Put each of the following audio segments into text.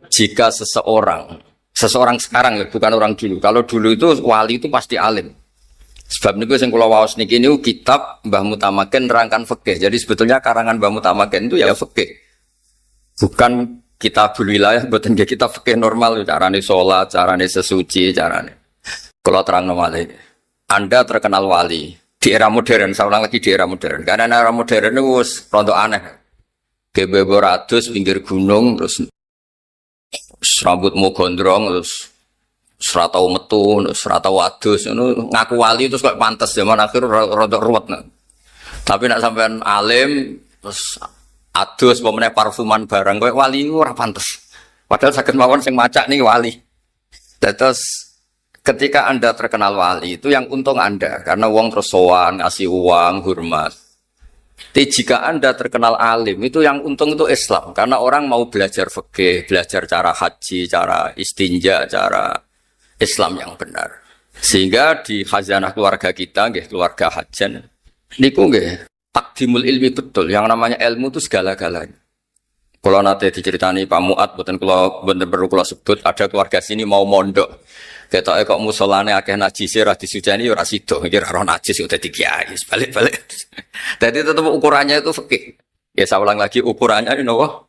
Jika seseorang sekarang ya, bukan orang dulu. Kalau dulu itu wali itu pasti alim. Sebab niku sing kula waos niki niku kitab Mbah Mutamakin nerangkan fikih. Jadi sebetulnya karangan Mbah Mutamakin itu ya fikih. Bukan kitabul wilayah, mboten nggih kitab fikih normal, carane salat, carane sesuci, carane. Kula terangno malih. Anda terkenal wali di era modern, saya ulang lagi di era modern. Karena era modern itu wis rada aneh. Gebebo ratus pinggir gunung terus rambutmu gondrong terus serata metu, serata wadus, ngaku wali terus kok pantes zaman akhir rada ruwet. Tapi nak sampean alim terus adus pemene parfuman barang kowe wali ora pantes. Padahal saged mawon sing macak nih wali. Terus ketika Anda terkenal wali itu yang untung Anda karena wong terus sowan, ngasih uang, hormat. Tapi jika Anda terkenal alim itu yang untung itu Islam karena orang mau belajar fikih, belajar cara haji, cara istinja, cara Islam yang benar. Sehingga di khazanah keluarga kita, nggih keluarga hajan, niku nggih takdimul ilmi betul. Yang namanya ilmu itu segala-galanya. Kalau nanti diceritani Pak Muat, bener perlu kalau sebut ada keluarga sini mau mondok. Ketoknya kok musolane akeh najise ra disuceni ora sida, iki ora najis udah dikiai, balik-balik. Jadi tetap ukurannya itu fikih. Ya saya ulang lagi ukurannya ini apa?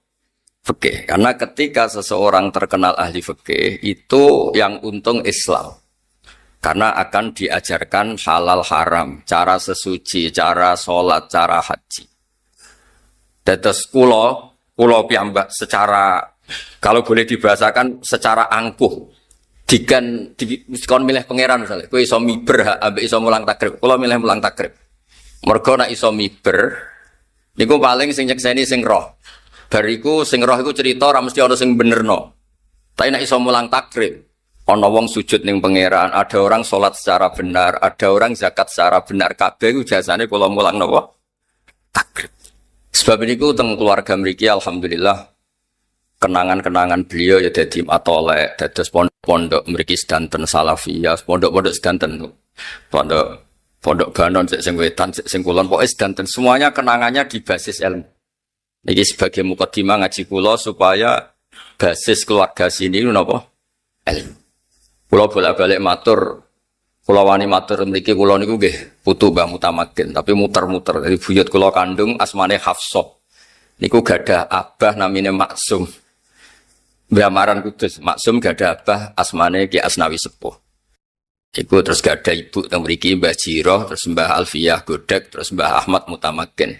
Fikih. Karena ketika seseorang terkenal ahli fikih itu yang untung Islam. Karena akan diajarkan halal haram, cara sesuci, cara sholat, cara haji. Dados kula piyambak secara kalau boleh dibahasakan secara angkuh. Dikon milih pangeran misalnya, kowe iso miber ambek iso mulang takrib. Kula milih mulang takrib. Mergo nek iso miber niku paling sing nyekseni sing roh. Bariku sing roh iku cerita ora mesti ana sing benerno. Tapi nek iso mulang takrib, ana wong sujud ning pangeran, ada orang salat secara benar, ada orang zakat secara benar, kabeh iku jasane kula mulang napa? Takrib. Sebab niku teng keluarga mriki alhamdulillah kenangan-kenangan beliau ya dadi matolek, dados pondok mriki sedanten salafiyah, pondok-pondok sedanten. Pondok Banon sing wetan sing kulon pokoke sedanten semuanya kenangannya di basis ilmu. Niki sebagai mukadimah ngaji kula supaya basis keluarga sini napa? Ilmu. Kula bolak-balik matur, kula wani matur mriki kula niku nggih putu Mbah Mutamakin, tapi muter-muter. Dari buyut kula kandung asmane Hafsah. Niku gadah abah namine Maksum. Mbah Maran Kudus, Maksum gadah abah asmane Ki Asnawi Sepuh. Iku terus gadah ibu teng mriki Mbah Jiroh, terus Mbah Alfiyah Godek, terus Mbah Ahmad Mutamakin.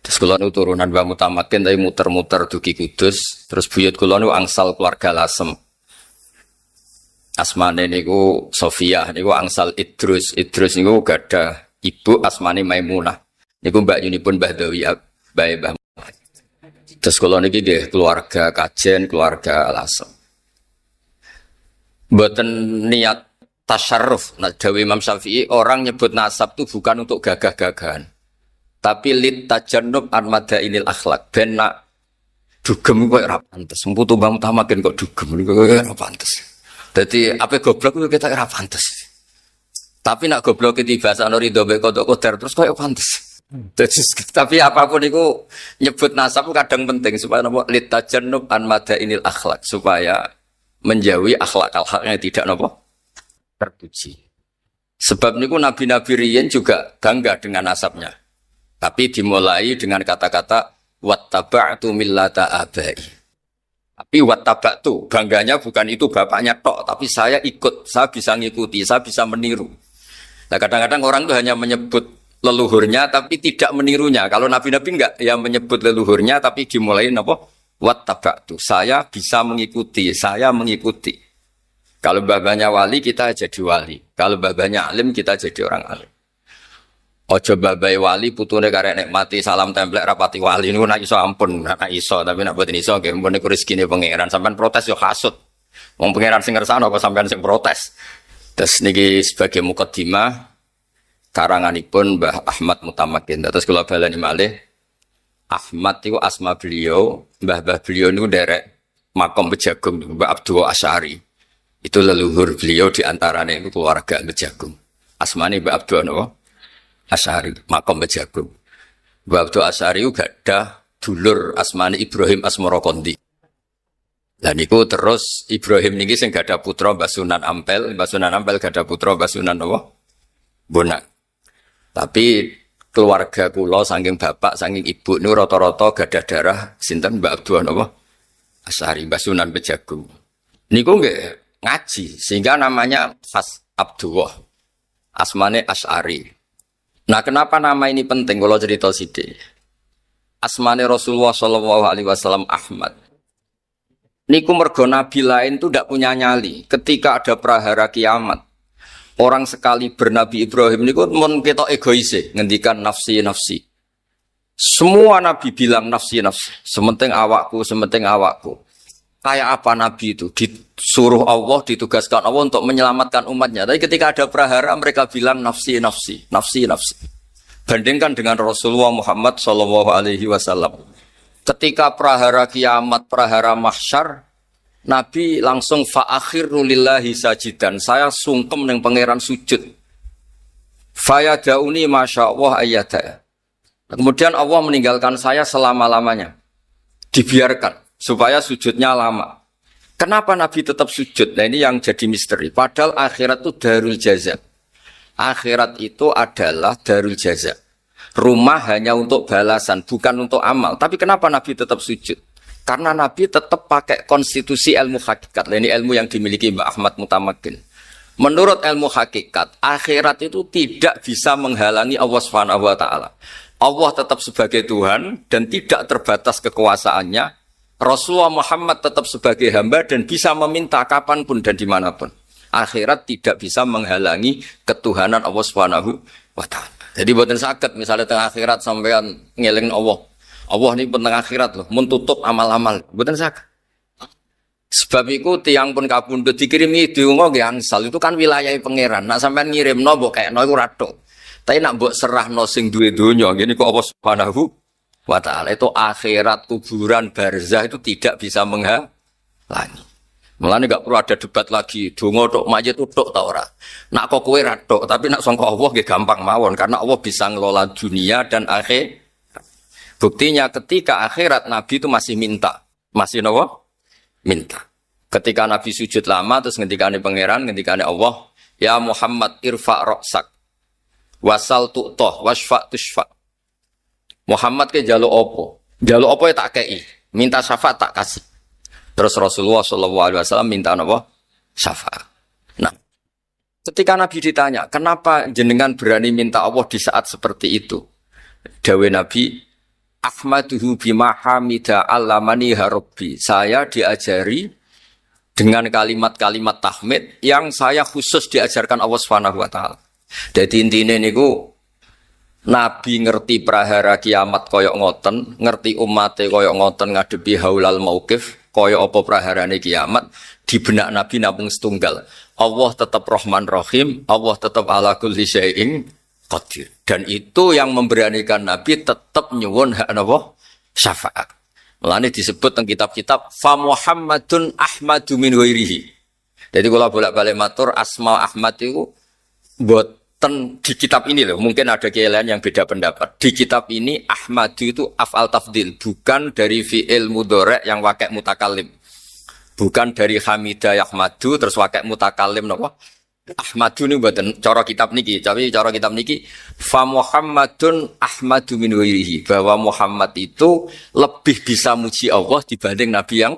Terus kula nu turunan Mbah Mutamakin tapi muter-muter dugi Kudus, terus buyut kula nu angsal keluarga Lasem. Asmane niku Sofiyah, niku angsal Idrus. Idrus niku gadah ibu asmane Maimunah. Niku mbak yunipun Mbah Dawi Mbah. Terus kula niki nggih keluarga kajen, keluarga Lasem. Mboten niat tasyarruf. Nah, dawuh Imam Syafi'i orang nyebut nasab itu bukan untuk gagah-gagahan. Tapi lit tajannub an madainil akhlak. Ben nak dugem kok ora pantes. Mputu Mbah Mutamakin kok dugem kok ora pantes. Dadi ape goblok itu kita ora pantes. Tapi nak goblok iki bahasa ridho mek kodok koder terus kok pantes. Tapi apapun itu nyebut nasab kadang penting supaya napa litajannub an madainil akhlak supaya menjauhi akhlak-akhlak yang tidak napa terpuji. Sebab niku nabi-nabi riyen juga bangga dengan nasabnya. Tapi dimulai dengan kata-kata wattaba'tu millata abai. Tapi wattaba'tu bangganya bukan itu bapaknya tok, tapi saya ikut, saya bisa ngikuti, saya bisa meniru. Nah kadang-kadang orang itu hanya menyebut leluhurnya tapi tidak menirunya. Kalau nabi-nabi enggak, yang menyebut leluhurnya tapi dimulai apa? Wattaba'tu. Saya bisa mengikuti, saya mengikuti. Kalau babanya wali kita jadi wali. Kalau babanya alim kita jadi orang alim. Ojo babai wali putune karek nikmati salam templek rapati wali niku nak iso ampun, nak iso tapi nak boten iso nggih mun niku rezekine pangeran. Sampeyan protes yo hasud. Wong pangeran sing ngersakno kok sampeyan sing protes. Terus niki sebagai mukadimah karanganipun Mbah Ahmad Mutamakin. Terus kula baleni malih Ahmad itu asma beliau, mbah-mbah beliau niku derek makom Bejagung Mbah Abdul Asy'ari. Itu leluhur beliau di antaranya itu keluarga Bejagung. Asmane Mbak Abdul napa? Asy'ari, makom Bejagung. Mbak Abdul Asy'ari gak ada dulur asmane Ibrahim Asmorokondi. Dan niku terus Ibrahim niki sing gak ada putra Mbah Sunan Ampel, Mbah Sunan Ampel gak ada putra Mbah Sunan napa? Bonang. Tapi keluarga kula saking bapak saking ibu niku rata-rata gadah darah sinten Mbak Abdul napa? Asy'ari, Mbah Sunan Bejagung. Niku nggih ngaji sehingga namanya Khas Abdullah. Asmane Asy'ari. Nah, kenapa nama ini penting kalau cerita sithik? Asmane Rasulullah sallallahu alaihi wasallam Ahmad. Niku mergo nabi lain itu tidak punya nyali. Ketika ada prahara kiamat, orang sekali bernabi Ibrahim niku mun ketok egois ngendikan nafsi nafsi. Semua nabi bilang nafsi nafsi. Sementing awakku, sementing awakku. Kayak apa nabi itu? Disuruh Allah, ditugaskan Allah untuk menyelamatkan umatnya. Tapi ketika ada prahara mereka bilang nafsi nafsi, nafsi nafsi. Bandingkan dengan Rasulullah Muhammad sallallahu alaihi wasallam. Ketika prahara kiamat, prahara mahsyar, Nabi langsung fa'akhiru lillahi sajidan. Saya sungkem ning pangeran sujud. Fayadauni masyaallah ayyada. Kemudian Allah meninggalkan saya selama-lamanya. Dibiarkan supaya sujudnya lama. Kenapa Nabi tetap sujud? Nah, ini yang jadi misteri. Padahal akhirat itu darul jaza. Akhirat itu adalah darul jaza. Rumah hanya untuk balasan, bukan untuk amal. Tapi kenapa Nabi tetap sujud? Karena Nabi tetap pakai konstitusi ilmu hakikat. Ini ilmu yang dimiliki Mbak Ahmad Mutamakin. Menurut ilmu hakikat, akhirat itu tidak bisa menghalangi Allah Subhanahu wa taala. Allah tetap sebagai Tuhan dan tidak terbatas kekuasaannya. Rasulullah Muhammad tetap sebagai hamba dan bisa meminta kapanpun dan dimanapun. Akhirat tidak bisa menghalangi ketuhanan Allah Subhanahu wa taala. Jadi buatan sakit misalnya tengah akhirat sampean ngelingin Allah. Allah ini penting akhirat loh, mentutup amal-amal. Buatan sakit. Sebab itu tiang pun kabundut dikirimi diungo ge angsal itu kan wilayah pangeran. Nak sampean ngirimno mbok kayakno iku ratok. Tapi nak mbok serahno sing duwe donya ngene kok Allah Subhanahu wa taala. Itu akhirat, kuburan, barzah itu tidak bisa menghalangi. Mulane gak perlu ada debat lagi, donga tok mayit tok ta ora. Nak kok kowe ra tok, tapi nak sangka Allah nggih gampang mawon karena Allah bisa ngelola dunia dan akhir. Buktinya ketika akhirat Nabi itu masih minta. Masih napa? Minta. Ketika Nabi sujud lama terus ngendikane pangeran, ngendikane Allah, "Ya Muhammad irfa' ra'sak. Wasal tu'tah wasfa' tushfa'." Muhammad ke jaluk apa? Jaluk apa ya tak kei. Minta syafaat tak kasih. Terus Rasulullah SAW minta apa? Syafaat. Nah, ketika Nabi ditanya, kenapa jenengan berani minta Allah di saat seperti itu? Dawe Nabi, Ahmaduhu bima hamida allamani harabbi. Saya diajari dengan kalimat-kalimat tahmid yang saya khusus diajarkan Allah Subhanahu wa taala. Jadi intinya niku Nabi ngerti prahara kiamat koyok ngoten, ngerti umate koyok ngoten ngadepi haulal mauqif, koyok apa praharane kiamat, di benak Nabi namung setunggal. Allah tetap Rahman Rahim, Allah tetap ala kulli syai'in qadir. Dan itu yang memberanikan Nabi tetap nyuwun hak napa? Syafaat. Mulane disebut teng kitab-kitab fa Muhammadun Ahmadu min ghairihi. Jadi kalau bolak-balik matur asma Ahmad itu boten di kitab ini loh, mungkin ada kiailan yang beda pendapat. Di kitab ini Ahmadu itu af'al tafdil, bukan dari fi'il mudhari' yang wakai mutakalim. Bukan dari hamidah yahmadu terus wakai mutakalim napa? Ahmadu ini boten cara kitab niki, tapi cara kitab niki fa Muhammadun Ahmadu min ghairihi, bahwa Muhammad itu lebih bisa muji Allah dibanding nabi yang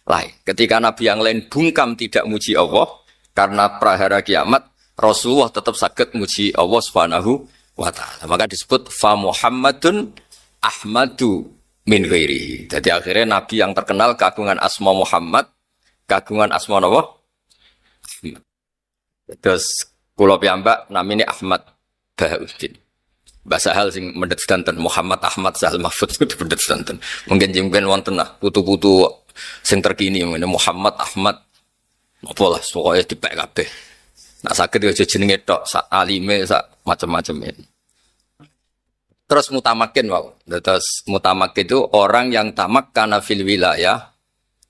lain. Ketika nabi yang lain bungkam tidak muji Allah karena prahara kiamat, Rasulullah tetap sakit muji Allah Subhanahu wa taala. Maka disebut fa Muhammadun Ahmadu min ghairihi. Jadi akhirnya nabi yang terkenal kagungan asma Muhammad, kagungan asma apa? Terus kula piyambak namine Ahmad Bahauddin. Bahasa hal sing mendet sedanten Muhammad Ahmad Sahal Mahfud itu mendet sedanten. Mungkin jengben wonten lah putu-putu sing terkini Muhammad Ahmad apa lah pokoke dipek kabeh. Nak saged aja jenenge tok, sak alime sak macam-macam ini. Terus mutamakin wae. Terus mutamakin itu orang yang tamak kana fil wilayah.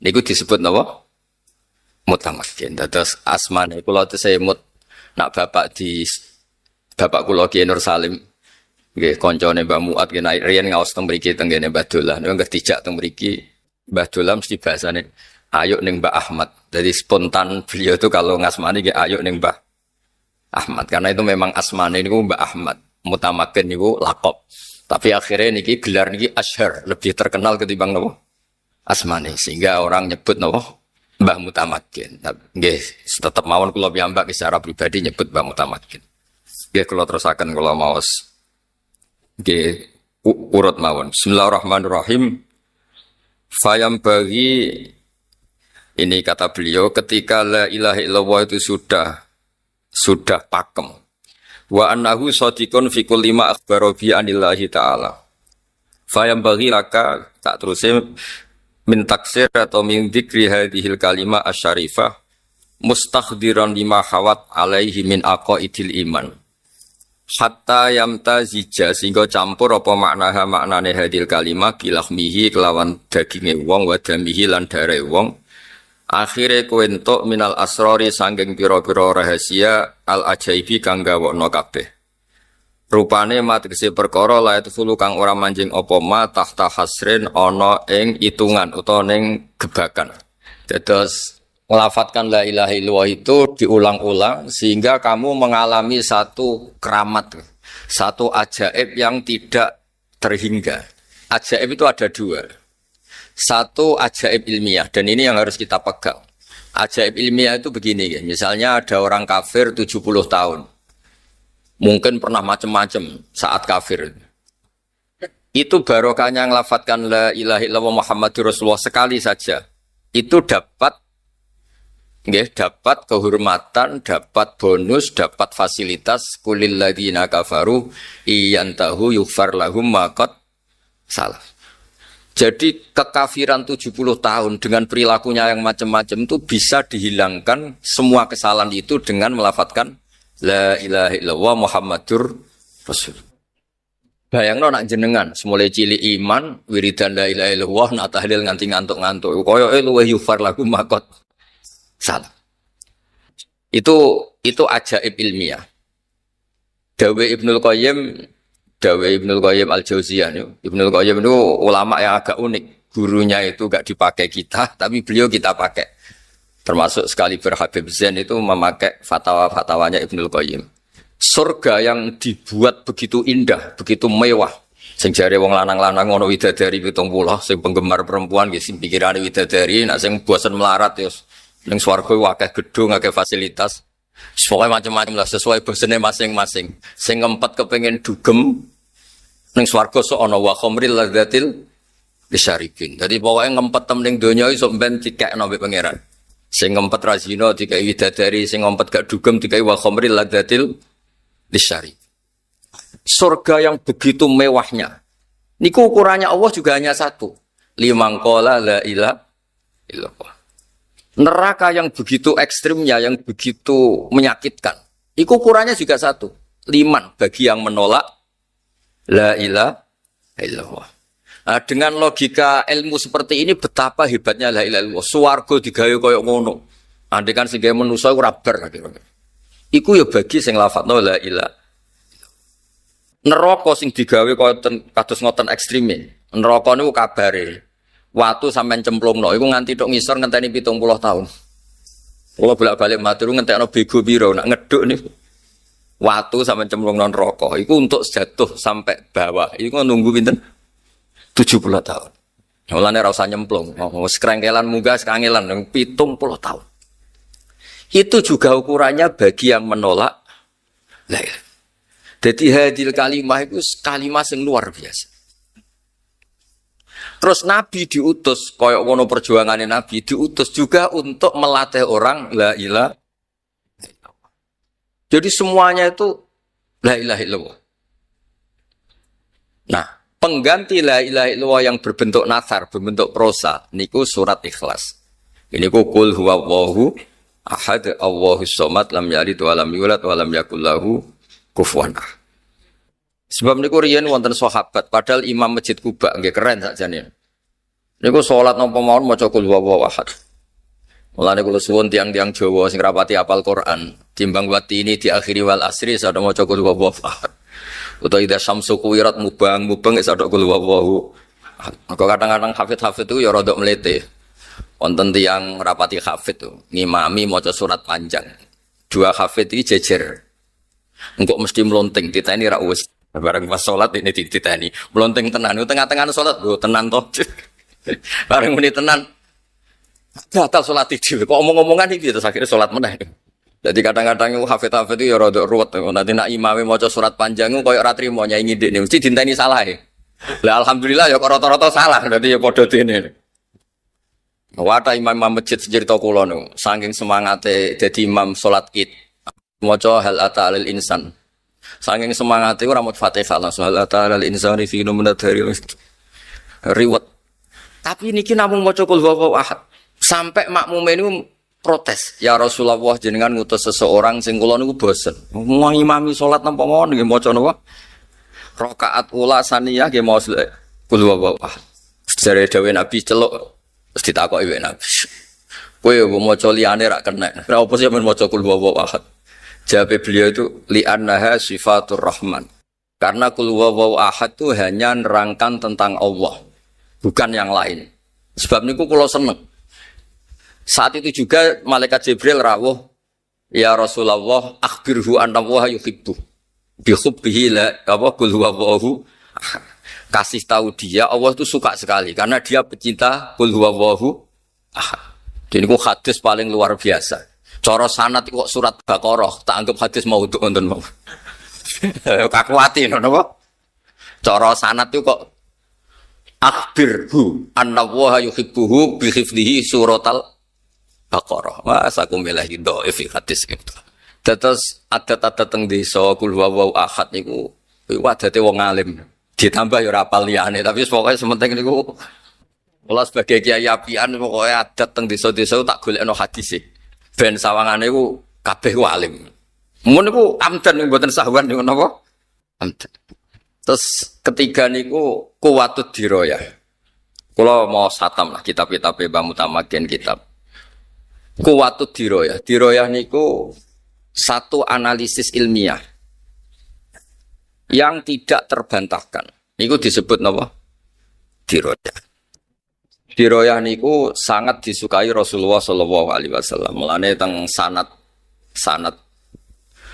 Niku disebut napa? mutamakin. Terus asmane kula tesemut nak bapak kula Kiai Nur Salim nggih kancane Mbah Muat nggih naik riyen ngaos teng mriki teng ngene Mbah Dolah. Nek dijak teng mriki Mbah Dolah mesti bahasane ayo ning Mbah Ahmad. Jadi spontan beliau itu kalau ngasmani nggih ayo ning Mbah Ahmad karena itu memang asmane niku Mbah Ahmad. Mutamakin niku lakop. Tapi akhirnya niki gelar niki asyhar, lebih terkenal ketimbang napa? Asmane sehingga orang nyebut napa? Mbah Mutamakin. Nggih, tetep mawon kula piyambak secara pribadi nyebut Mbah Mutamakin. Nggih kula terusaken kula maos. Nggih urut mawon. Bismillahirrahmanirrahim. Fayam bagi ini kata beliau ketika la ilaha illallah itu sudah pakem. Wa annahu shadiqun fi kulli ma akhbara bi anillahi ta'ala. Fayam bagi laka tak terusé min taksir atau min dzikri hadhil kalimah asyarifah mustakhdiran lima hawat alaihi min aqaidil iman. Hatta yamtazija sehingga campur apa maknane hadhil kalimah bilahmihi kelawan daginge wong wa damihi lan dare wong. Akhire kowe entuk minal asrori sangking pira-pira rahasia al ajaibi kang gawokno kabeh. Rupane matrisi perkara la fulu kang ora manjing apa ma tahta hasrin ana ing itungan utawa ning gebakan. Dados nglafatkan la ilaha illallah itu diulang-ulang sehingga kamu mengalami satu keramat, satu ajaib yang tidak terhingga. Ajaib itu ada dua. Satu ajaib ilmiah dan ini yang harus kita pegang. Ajaib ilmiah itu begini ya. Misalnya ada orang kafir 70 tahun. Mungkin pernah macam-macam saat kafir. Itu barokahnya ngelafatkan la ilaha illallah Muhammadur Rasulullah sekali saja. Itu dapat kehormatan, dapat bonus, dapat fasilitas kulil ladzina kafaru iyantahu yughfar lahum ma qad salaf. Jadi kekafiran 70 tahun dengan perilakunya yang macam-macam itu bisa dihilangkan semua kesalahan itu dengan melafatkan la ilaha illallah Muhammadur Rasul. Bayangno nak jenengan semulai cilik iman wiridan la ilaha illallah nak tahlil nganti ngantuk-ngantuk koyoke luwih yufar lagu makot salah. Itu ajaib ilmiah. Dawe Ibnul Qayyim Al-Jauziyah. Ibnul Qayyim itu ulama yang agak unik. Gurunya itu gak dipakai kita, tapi beliau kita pakai. Termasuk sekali Habib Zain itu memakai fatwa-fatwanya Ibnul Qayyim. Surga yang dibuat begitu indah, begitu mewah. Sing jare wong lanang-lanang ngono widadari 70, sing penggemar perempuan nggih sing pikirane widadari, nek sing bosen melarat ya ning swarga akeh gedung, akeh fasilitas. Soale macam-macam lah sesuai bosene masing-masing. Sing ngempet kepengin dugem ning swarga sok ana wa khamril ladzatil lisyaribin. Dadi pokoke ngempet ning donya iso ben dikekno mbek pangeran. Sing ngempet ra zina dikai widadari, sing ngempet gak dugem dikai wa khamril ladzatil lisyaribin. Surga yang begitu mewahnya. Niku ukurannya Allah juga hanya satu. Liman qala la ilaha illallah. Neraka yang begitu ekstrimnya, yang begitu menyakitkan. Iku ukurannya juga satu. Liman bagi yang menolak la ilaha illallah. Nah, dengan logika ilmu seperti ini betapa hebatnya la ilaha illallah. Swarga digawe koyo ngono. Andai kan sing gawe manusa iku ora bar kira-kira. Iku ya bagi sing lafadzno la ilaha. Neraka sing digawe koyo kados ngoten ekstreme. Neraka niku kabare watu sampean cemplungno iku nganti tok ngisor ngenteni 70 tahun. Kula bolak-balik matur ngentekno bego piro nak ngeduk niku. Watu sampean cemplungno neraka iku untuk jatuh sampai bawah. Iku nunggu pinten? 70 tahun. Mulane ora usah nyemplung. Wis krengkelan munggah sekangelan 70 tahun. Itu juga ukurannya bagi yang menolak la ilaha. Jadi hadil kalimah itu kalimah yang luar biasa. Terus Nabi diutus, koyok wono perjuangannya Nabi diutus juga untuk melatih orang la ilaha illallah. Jadi semuanya itu la ilaha illallah. Nah, pengganti la ilaha illallah yang berbentuk nathar, berbentuk prosa, niku surat Ikhlas. Ini ku qul huwallahu ahad, Allahus samad, lam yalid wa lam yulad wa lam yakul lahu kufuwan ahad. Sebab niku riyen wonten sahabat padahal imam Masjid Kuba nggih keren sakjane. Niku salat napa mawon maca qul huwallahu ahad. Mulane kula suwun tiang-tiang Jawa sing rapati apal Quran, timbang wati ini diakhiri wal asri sada maca qul huwallahu ahad. Utawa idza syamsu kuwirat mubang sada qul huwallahu ahad. Maka kadang-kadang hafid-hafid itu ya rada mlete. Wonten tiyang rapati hafid itu ngimami maca surat panjang. Dua hafid iki jejer. Engko mesti mlonting titeni ra wis. Bareng pas salat ini dititeni. Mlonting tenan, tengah-tengah salat lho tenan to. Bareng muni tenan batal sholat itu, kok omong-omongan itu terus akhirnya sholat meneh. Jadi kadang-kadang hafid-hafid itu ya rada ruwet. Nanti nak imame maca surat panjang koyo ora trimo nyanyi ndekne mesti dinteni salah. Lah alhamdulillah ya kok rata-rata salah, dadi ya padha dene. Wata imam masjid cerita kula niku, saking semangate dadi imam salat Id. Maca hal ata alil insan. Saking semangate ora maca Fatihah langsung hal ata alil insani fi numunadari. Riwet. Tapi niki namung maca qul huwallahu ahad. Sampai makmum ini protes, ya Rasulullah jenengan ngutus seseorang sing kula niku bosen. Ngimami salat napa mawon nggih maca napa? Rakaat ula saniyah nggih maos qul huwallahu ahad. Jare dawuh Nabi celuk terus ditakoki wek Nabi. Kowe yo maca liyane ra kena. Ora apa sih men maca qul huwallahu ahad. Jawab beliau itu li'annaha sifatur rahman. Karena qul huwallahu ahad itu hanya nerangkan tentang Allah, bukan yang lain. Sebab niku kula seneng. Saat itu juga malaikat Jibril rawuh, ya Rasulullah, akhbirhu anna wa yuhibbu. Bi hubbihi la qul huwallahu. Kasih tahu dia Allah itu suka sekali karena dia pecinta qul huwallahu. Jadi itu hadis paling luar biasa. Cara sanad kok surat Baqarah tak anggap hadis maudhu wonten mau. Kakuati napa? Cara sanad itu kok akhbirhu anna wa yuhibbuhu bi hifdhihi suratal Baqarah. Masa aku melahi dhaif hadis gitu. Terus adat-adat teng desa qul huwallahu ahad niku wadate wong alim. Ditambah ya ora apal liyane, tapi pokoke sementing niku kula sebagai kiai apian pokoke adat teng desa-desa tak golekno hadis. Ben sawangane iku kabeh ku alim. Mun niku amdan mboten sahwan niku napa? Amdan. Terus ketiga niku kuwatut dirayah. Kula mau satam lah kitab-kitab Mbah Mutamakin kitab. Kuwatut dirayah. Dirayah niku satu analisis ilmiah yang tidak terbantahkan. Niku disebut napa? Dirayah. Dirayah niku sangat disukai Rasulullah sallallahu alaihi wasallam. Mulane teng sanad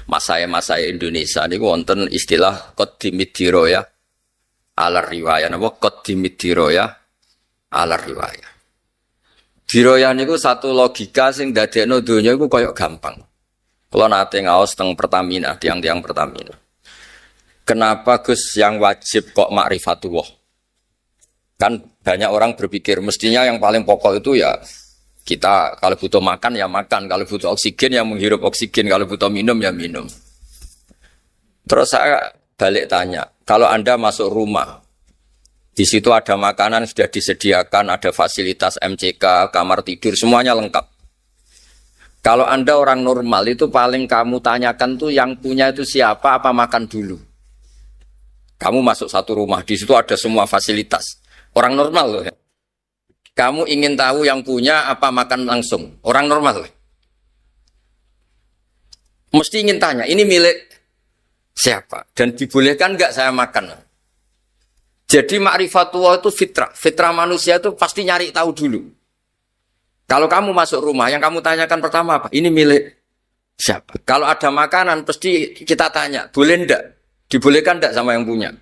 masa Indonesia niku wonten istilah qaddimid dirayah ala riwayah. Napa qaddimid dirayah ala riwayah. Dirayah niku satu logika sing dadekno donya iku koyo gampang. Kula nate ngaos teng Pertamina, tiang-tiang Pertamina. Kenapa Gus yang wajib kok ma'rifatullah? Kan banyak orang berpikir mestinya yang paling pokok itu ya kita kalau butuh makan ya makan, kalau butuh oksigen ya menghirup oksigen, kalau butuh minum ya minum. Terus saya balik tanya, kalau Anda masuk rumah, di situ ada makanan sudah disediakan, ada fasilitas MCK, kamar tidur, semuanya lengkap. Kalau Anda orang normal itu paling kamu tanyakan tuh yang punya itu siapa, apa makan dulu. Kamu masuk satu rumah, di situ ada semua fasilitas. Orang normal loh ya. Kamu ingin tahu yang punya apa makan langsung. Orang normal loh. Mesti ingin tanya, ini milik siapa? Dan dibolehkan nggak saya makan? Jadi ma'rifatullah itu fitrah. Fitrah manusia itu pasti nyari tahu dulu. Kalau kamu masuk rumah, yang kamu tanyakan pertama apa? Ini milik siapa? Kalau ada makanan, pasti kita tanya, boleh enggak? Dibolehkan enggak sama yang punya?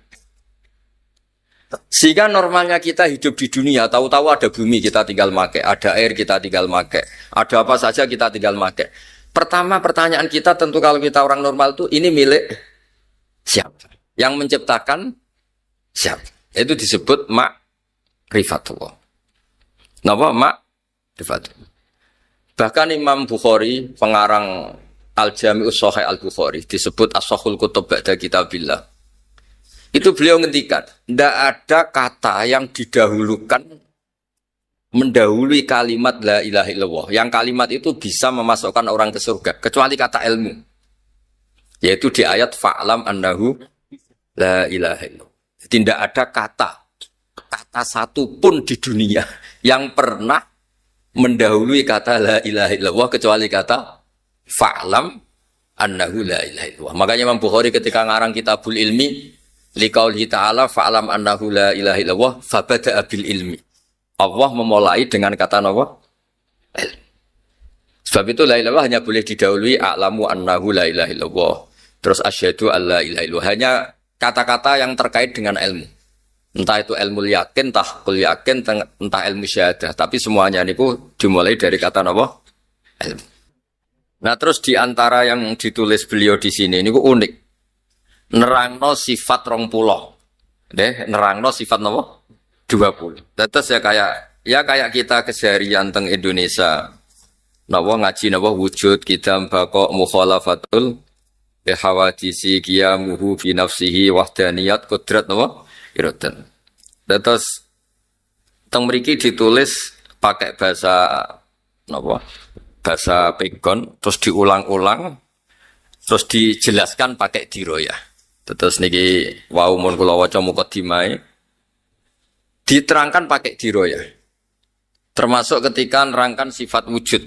Sehingga normalnya kita hidup di dunia, tahu-tahu ada bumi kita tinggal make, ada air kita tinggal make, ada apa saja kita tinggal make. Pertama pertanyaan kita tentu kalau kita orang normal itu, ini milik siapa? Yang menciptakan siapa? Itu disebut ma'rifatullah. Napa ma'rifatullah? Bahkan Imam Bukhari, pengarang Al-Jami'us Shahih Al-Bukhari, disebut As-Shahhul Kutub Ba'da Kitabillah. Itu beliau ngendikan, tidak ada kata yang didahulukan mendahului kalimat la ilaha illallah. Yang kalimat itu bisa memasukkan orang ke surga, kecuali kata ilmu. Yaitu di ayat fa'lam annahu la ilaha illallah. Tidak ada kata satu pun di dunia yang pernah mendahului kata la ilaha illallah kecuali kata fa'lam annahu la ilaha illallah. Makanya Imam Bukhari ketika ngarang kitabul ilmi liqaulihi ta'ala fa'lam annahu la ilaha illallah fabada'a bil ilmi. Allah memulai dengan kata apa? Ilmu. Sebab itu la ilaha illallah hanya boleh didahului a'lamu annahu la ilaha illallah. Terus asyhadu alla ilaha illallah. Hanya kata-kata yang terkait dengan ilmu. Entah itu ilmu yakin, entah kul yakin, entah ilmu syahadah. Tapi semuanya niku dimulai dari kata apa? Ilmu. Nah terus diantara yang ditulis beliau di sini niku unik. Nerangno sifat 20. Nerangno sifat apa? 20. Terus ya kayak kita keseharian teng Indonesia. Napa ngaji napa wujud kita bako mukhalafatul hawadisi qiyamuhu fi nafsihi wahdaniyat qudrat napa iradan. Terus teng mriki ditulis pakai bahasa napa? Bahasa pegon terus diulang-ulang terus dijelaskan pakai diroyah. Terus niki wau mun kula waca mukadimah diterangkan pakai diroyah. Termasuk ketika nerangkan sifat wujud.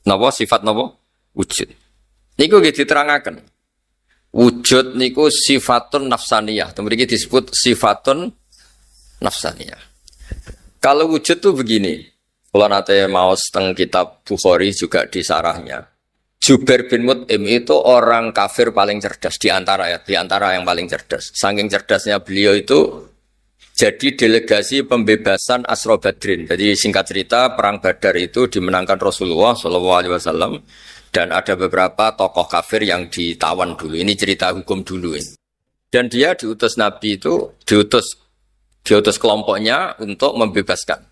Napa sifat napa? Wujud. Niku nggih diterangaken. Wujud niku sifatun nafsaniyah. Mriki disebut sifatun nafsaniyah. Kalau wujud tuh begini. Kalau nanti maos teng kitab Bukhari juga di sarahnya. Jubair bin Mut'im itu orang kafir paling cerdas di antara yang paling cerdas. Saking cerdasnya beliau itu jadi delegasi pembebasan Asra Badrin. Jadi singkat cerita perang Badar itu dimenangkan Rasulullah SAW dan ada beberapa tokoh kafir yang ditawan dulu. Ini cerita hukum dulu ini. Dan dia diutus Nabi itu diutus kelompoknya untuk membebaskan.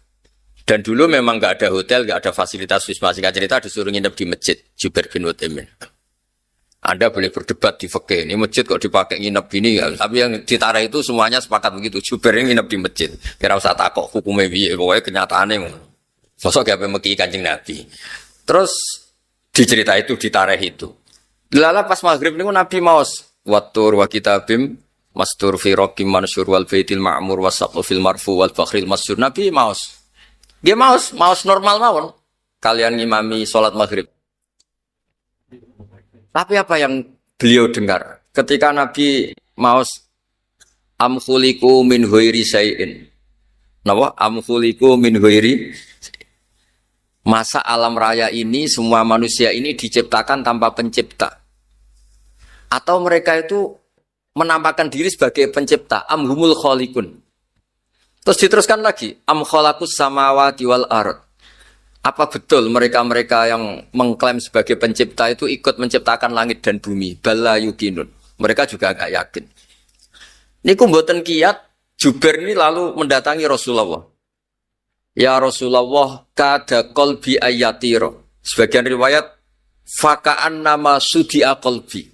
Dan dulu memang nggak ada hotel, nggak ada fasilitas wisma. Singkat cerita disuruh nginep di masjid Jubair bin Mut'im. Anda boleh berdebat di fikih. Ini masjid kok dipakai nginep gini ya. Tapi yang ditara itu semuanya sepakat begitu. Jubair nginep di masjid. Kira usah takok hukumnya piye. Pokoknya kenyataannya sosok gak meki Kanjeng Nabi. Terus dicerita itu ditareh itu. Lala pas maghrib niku Nabi maos watur wa kitabim mastur fi raqim mansur wal baitil ma'mur wasaqu fil marfu wal fakhril masyhur. Nabi maos. Dia maos normal mawon. Kalian ngimami salat maghrib. Tapi apa yang beliau dengar ketika Nabi maos amkhuliku min ghairi syai'in. Napa? Amkhuliku min ghairi. Masa alam raya ini semua manusia ini diciptakan tanpa pencipta. Atau mereka itu menampakkan diri sebagai pencipta, amhumul khaliqun. Terus diteruskan lagi, am khalaqus samawati wal ard. Apa betul mereka-mereka yang mengklaim sebagai pencipta itu ikut menciptakan langit dan bumi? Bala yukinun. Mereka juga agak yakin. Niku mboten kiyat, Jubair ini lalu mendatangi Rasulullah. Ya Rasulullah, kada qalbi ayatiro. Sebagian riwayat, faka'an nama sudi'a qalbi.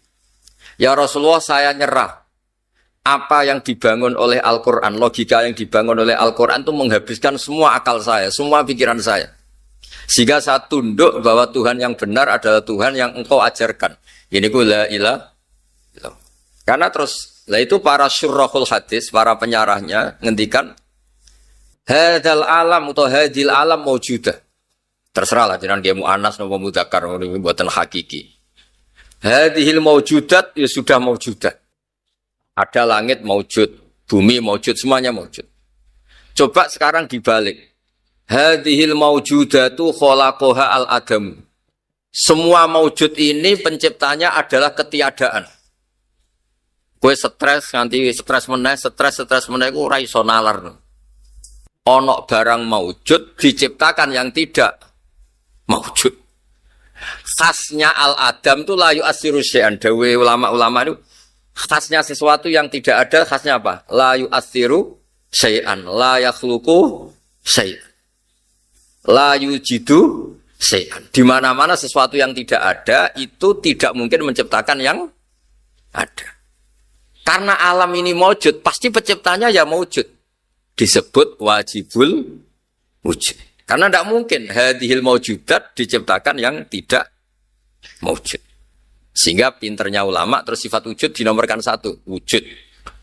Ya Rasulullah, saya nyerah. Apa yang dibangun oleh Al-Quran, logika yang dibangun oleh Al-Quran itu menghabiskan semua akal saya, semua pikiran saya. Sehingga saya tunduk bahwa Tuhan yang benar adalah Tuhan yang engkau ajarkan. Ini la ilaha. Karena terus, lah itu para syurrahul hadis, para penyarahnya ngendikan hadal alam atau hadil alam maujudah. Terserahlah jangan dia mu'annas atau mudzakkar buatan hakiki. Hadhil maujudat ya sudah maujudat. Ada langit maujud, bumi maujud, semuanya maujud. Coba sekarang dibalik. Hadhil maujudatu khalaqaha al-adam. Semua maujud ini penciptanya adalah ketiadaan. Kowe stres nganti stres meneh ku ora iso nalar. Ono barang maujud diciptakan yang tidak maujud. Khasnya al-adam itu la yu'assiru syai'an. Dawe ulama-ulama itu khasnya sesuatu yang tidak ada, khasnya apa? La yu'assiru syai'an, la yakhluqu syai'an, la yujidu syai'an. Di mana-mana sesuatu yang tidak ada itu tidak mungkin menciptakan yang ada. Karena alam ini maujud, pasti penciptanya ya maujud. Disebut wajibul wujud. Karena tidak mungkin hadhil maujudat diciptakan yang tidak maujud. Sehingga pinternya ulama terus sifat wujud dinomorkan 1, wujud.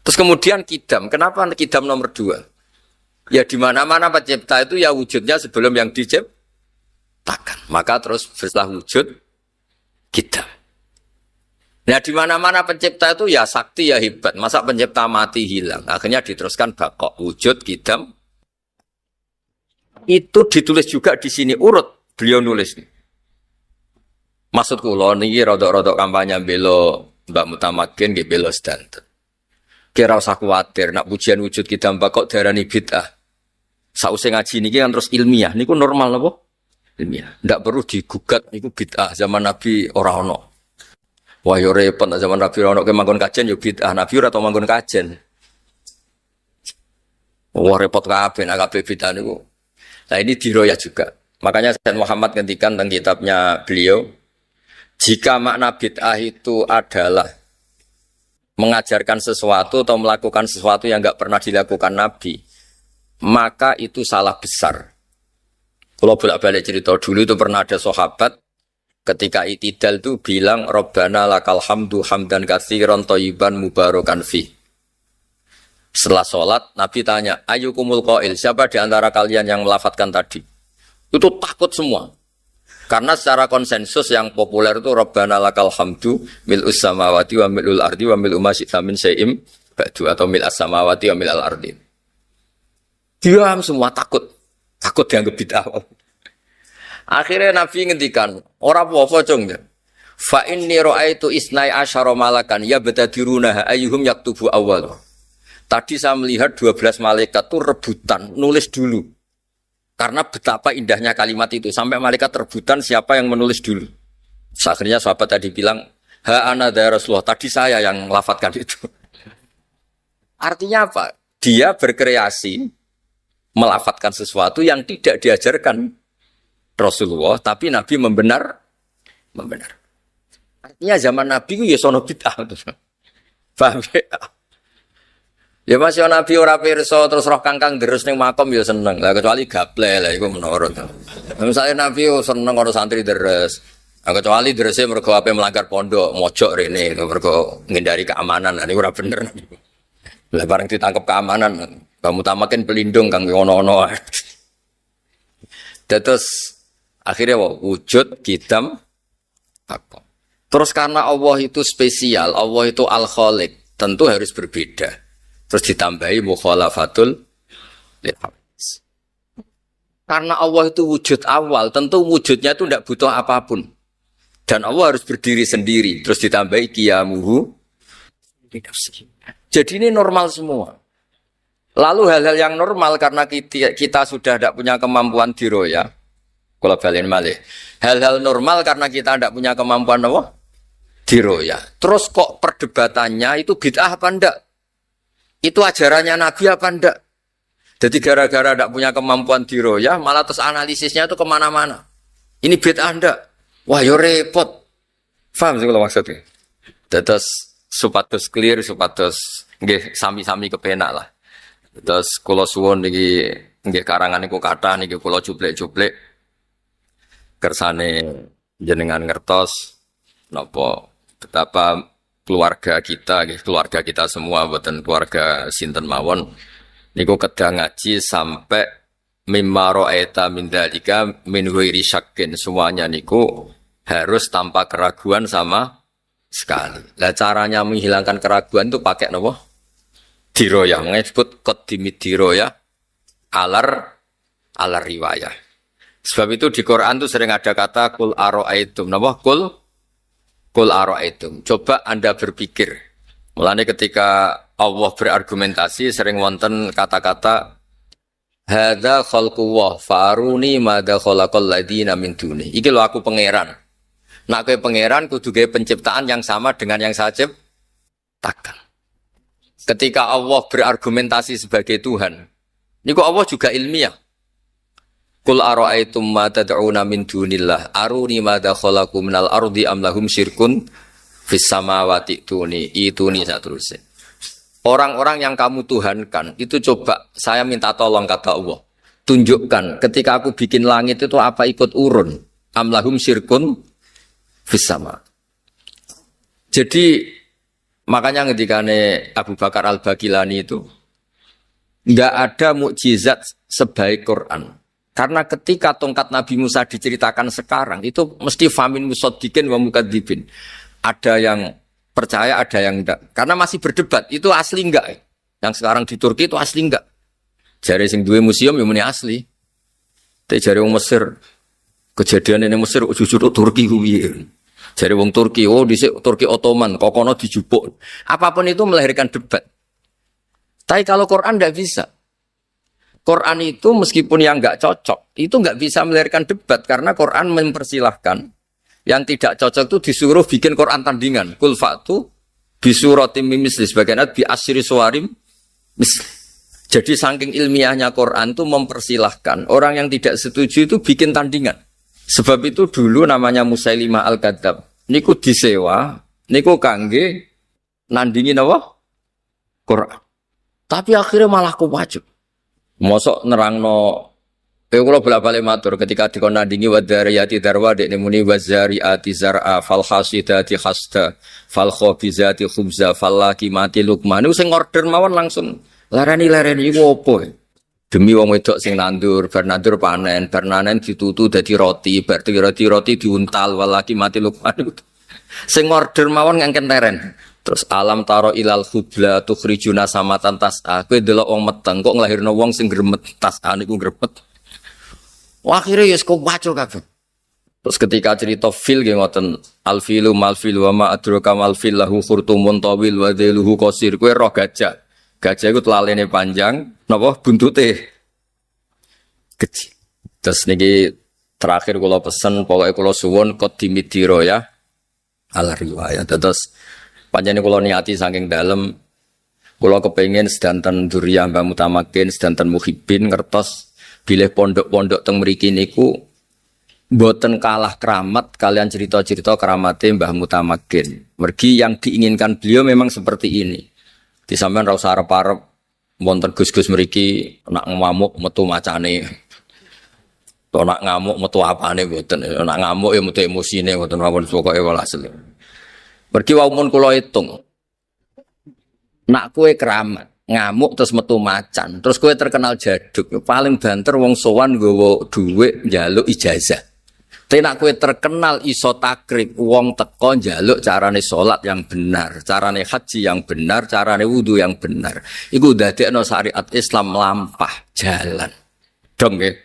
Terus kemudian kidam. Kenapa kidam nomor 2? Ya di mana-mana pencipta itu ya wujudnya sebelum yang takkan. Maka terus setelah wujud kita. Nah di mana-mana pencipta itu ya sakti ya hebat. Masa pencipta mati hilang. Akhirnya diteruskan bakok wujud kita. Itu ditulis juga di sini urut beliau nulis. Maksud kula niki rodok-rodok kampanye belo Mbak Mutamakin nggih belo sedanten. Kira usah kuwatir nak pujian wujud kita bakok darani bid'ah. Sausé ngaji niki kan terus ilmiah niku normal napa? Ilmiah. Ndak perlu digugat niku bid'ah zaman Nabi ora ono. Wah yo repot zaman Nabi ora ono ke manggon kajen yo bid'ah. Nabi ora tau manggon kajen. Wah repot kabeh nak kabeh bid'ah niku. Nah ini diroyah juga. Makanya Sayyid Muhammad ngendikan tentang kitabnya beliau, jika makna bid'ah itu adalah mengajarkan sesuatu atau melakukan sesuatu yang nggak pernah dilakukan Nabi, maka itu salah besar. Kalau bolak-balik cerita dulu itu pernah ada sahabat ketika itidal itu bilang Rabbana lakal hamdu hamdan katsiran thayyiban mubarakan fi. Setelah sholat, Nabi tanya, ayyukumul qail, siapa di antara kalian yang melafadzkan tadi? Itu takut semua. Karena secara konsensus yang populer itu Rabbana lakal hamdu mil'us samawati wa mil'ul ardi wa mil'u ma syi'ta min syai'im ba'du atau mil'as samawati wa mil'al ardi. Diam semua takut. Takut dianggap bid'ah. Akhirnya Nabi ngendikan, ora apa-apa cung ya. Fa inni ra'aitu isnai asyara malakan yabtadiruna ayyuhum yaktubu awwal. Tadi saya melihat 12 malaikat itu rebutan, nulis dulu. Karena betapa indahnya kalimat itu. Sampai malaikat rebutan siapa yang menulis dulu. Akhirnya sahabat tadi bilang, ha ana ya Rasulullah, tadi saya yang melafadzkan itu. Artinya apa? Dia berkreasi, melafadzkan sesuatu yang tidak diajarkan Rasulullah, tapi Nabi membenar. Artinya zaman Nabi itu ya sono bid'ah. Paham ya? Ya masih Nabi ora pirsa terus roh kangkang terus ning makom ya seneng. Lah kecuali gaple lah iku menurut. Misalnya Nabi seneng karo santri deres. Kecuali derese mergo ape melanggar pondok, mojok rene mergo ngindari keamanan. Lah niku ora bener. Lah bareng ditangkap keamanan, kamu tamakin pelindung kang ono-ono. Terus akhirnya wujud kitam apa? Terus karena Allah itu spesial, Allah itu Al-Khaliq, tentu harus berbeda. Terus ditambahi mukhalafatul lilhabis. Karena Allah itu wujud awal, tentu wujudnya itu tidak butuh apapun. Dan Allah harus berdiri sendiri. Terus ditambahi qiyamuhu. Jadi ini normal semua. Lalu hal-hal yang normal karena kita sudah tidak punya kemampuan diroya. Kalau balen malih. Hal-hal normal karena kita tidak punya kemampuan apa? Diroya. Terus kok perdebatannya itu bid'ah apa enggak? Itu ajarannya Nabi apa enggak? Jadi gara-gara tidak punya kemampuan diroyah, malah terus analisisnya itu kemana-mana. Ini bid'ah enggak? Wah yo repot. Paham sih kalau maksudnya? Terus supados clear, supados nggih sami-sami kepenak lah. Terus kula suwun niki nggih karangan niku kathah niki kula cuplek-cuplek kersane jenengan ngertos napa betapa keluarga kita semua, buatan keluarga sinten mawon niku kedah ngaji sampai mimma ra'aita min dzalika min ghairi syakkin, semuanya niku harus tanpa keraguan sama sekali. Lah caranya menghilangkan keraguan itu pakai napa? Diroyah, disebut qaddimid diroyah alar riwayah. Sebab itu di Quran itu sering ada kata kul ara'aitum, napa? Kul ara'aitum. Coba Anda berpikir. Mulanya ketika Allah berargumentasi sering wonten kata-kata hadza khalqullah faruni madza khalaqal ladina min duni. Iki lho aku pangeran. Nak kowe pangeran kudu gawe penciptaan yang sama dengan yang saya ciptakan. Ketika Allah berargumentasi sebagai Tuhan, niku Allah juga ilmiah. Qul ara'aitum ma tad'una min dunillah aruni madza khalaqu minal ardi am lahum syirkun fis samawati ituni saterusé. Orang-orang yang kamu tuhankan itu coba saya minta tolong kata Allah. Tunjukkan ketika aku bikin langit itu apa ikut urun? Am lahum syirkun fis sama. Jadi makanya ketikane Abu Bakar Al-Bagilani itu enggak ada mukjizat sebaik Quran. Karena ketika tongkat Nabi Musa diceritakan sekarang, itu mesti famin musoddiqin wa mukadzibin. Ada yang percaya, ada yang enggak. Karena masih berdebat, itu asli enggak? Yang sekarang di Turki itu asli enggak? Jari sing duwe museum yang muni asli. Tapi jari wong Mesir, kejadian ini Mesir jujur Turki kuwi. Jari wong Turki, oh dhisik Turki Ottoman, kokono dijupuk. Apapun itu melahirkan debat. Tapi kalau Quran enggak bisa. Quran itu meskipun yang enggak cocok, itu enggak bisa melahirkan debat karena Quran mempersilahkan yang tidak cocok itu disuruh bikin Quran tandingan. Kul fa'tu bisuratim misli sebagian ayat bi asyri suwarim misli. Jadi saking ilmiahnya Quran itu mempersilahkan orang yang tidak setuju itu bikin tandingan. Sebab itu dulu namanya Musailimah Al-Kadzab. Niku disewa, niku kangge nandingin apa? Quran. Tapi akhirnya malah kuwajib. Mosok nerangno kula bolak-balik matur ketika dikon nandingi wadariyati darwa dekne muni wazariati zar'a fal hasidati khasta fal khabizati khubza fal laqimati luqman niku sing order mawon langsung larani iku opo demi wong wedok sing nandur bar nandur panen bar nanen ditutu dadi roti bar roti diuntal wal laqimati luqman sing order mawon ngangken leren. Terus alam taro ilal khubla tukhrijuna samatan tas'a. Kowe delok wong meteng kok nglahirno wong sing gremet tas'a niku gremet. Wah akhirnya ya kok wacul kabeh. Terus ketika cerita fil nggih ngoten alfilu malfil wa ma adraka malfil lahu khurtumun tawil wa dhailuhu qasir. Kowe roh gajah. Gajah iku telalene panjang, napa buntute kecil. Terus niki terakhir kula pesen pokoke kula suwun qadimidiro ya. Al riwayat terus panjane kula niati saking dalem kula kepengin sedanten duriyah Mbah Mutamakin sedanten muhibbin ngertos bilih pondok-pondok teng mriki niku mboten kalah keramat kalian cerita-cerita keramate Mbah Mutamakin. Mergi yang diinginkan beliau memang seperti ini. Di sampean ra usah arep-arep wonten Gus-gus mriki nak ngamuk metu macane. To nak ngamuk metu apane mboten. Nak ngamuk ya metu emosine mboten mawon pokoke walhasil. Pergi waumun kula hitung. Nak kue keramat, ngamuk terus metu macan, terus kue terkenal jaduk, paling banter wong sowan nggawa dhuwit njaluk ijazah. Tapi nak kue terkenal iso takrib, wong teko njaluk carane salat yang benar, carane haji yang benar, carane wudu yang benar. Iku dadekno syariat Islam lampah jalan. Dong nggih.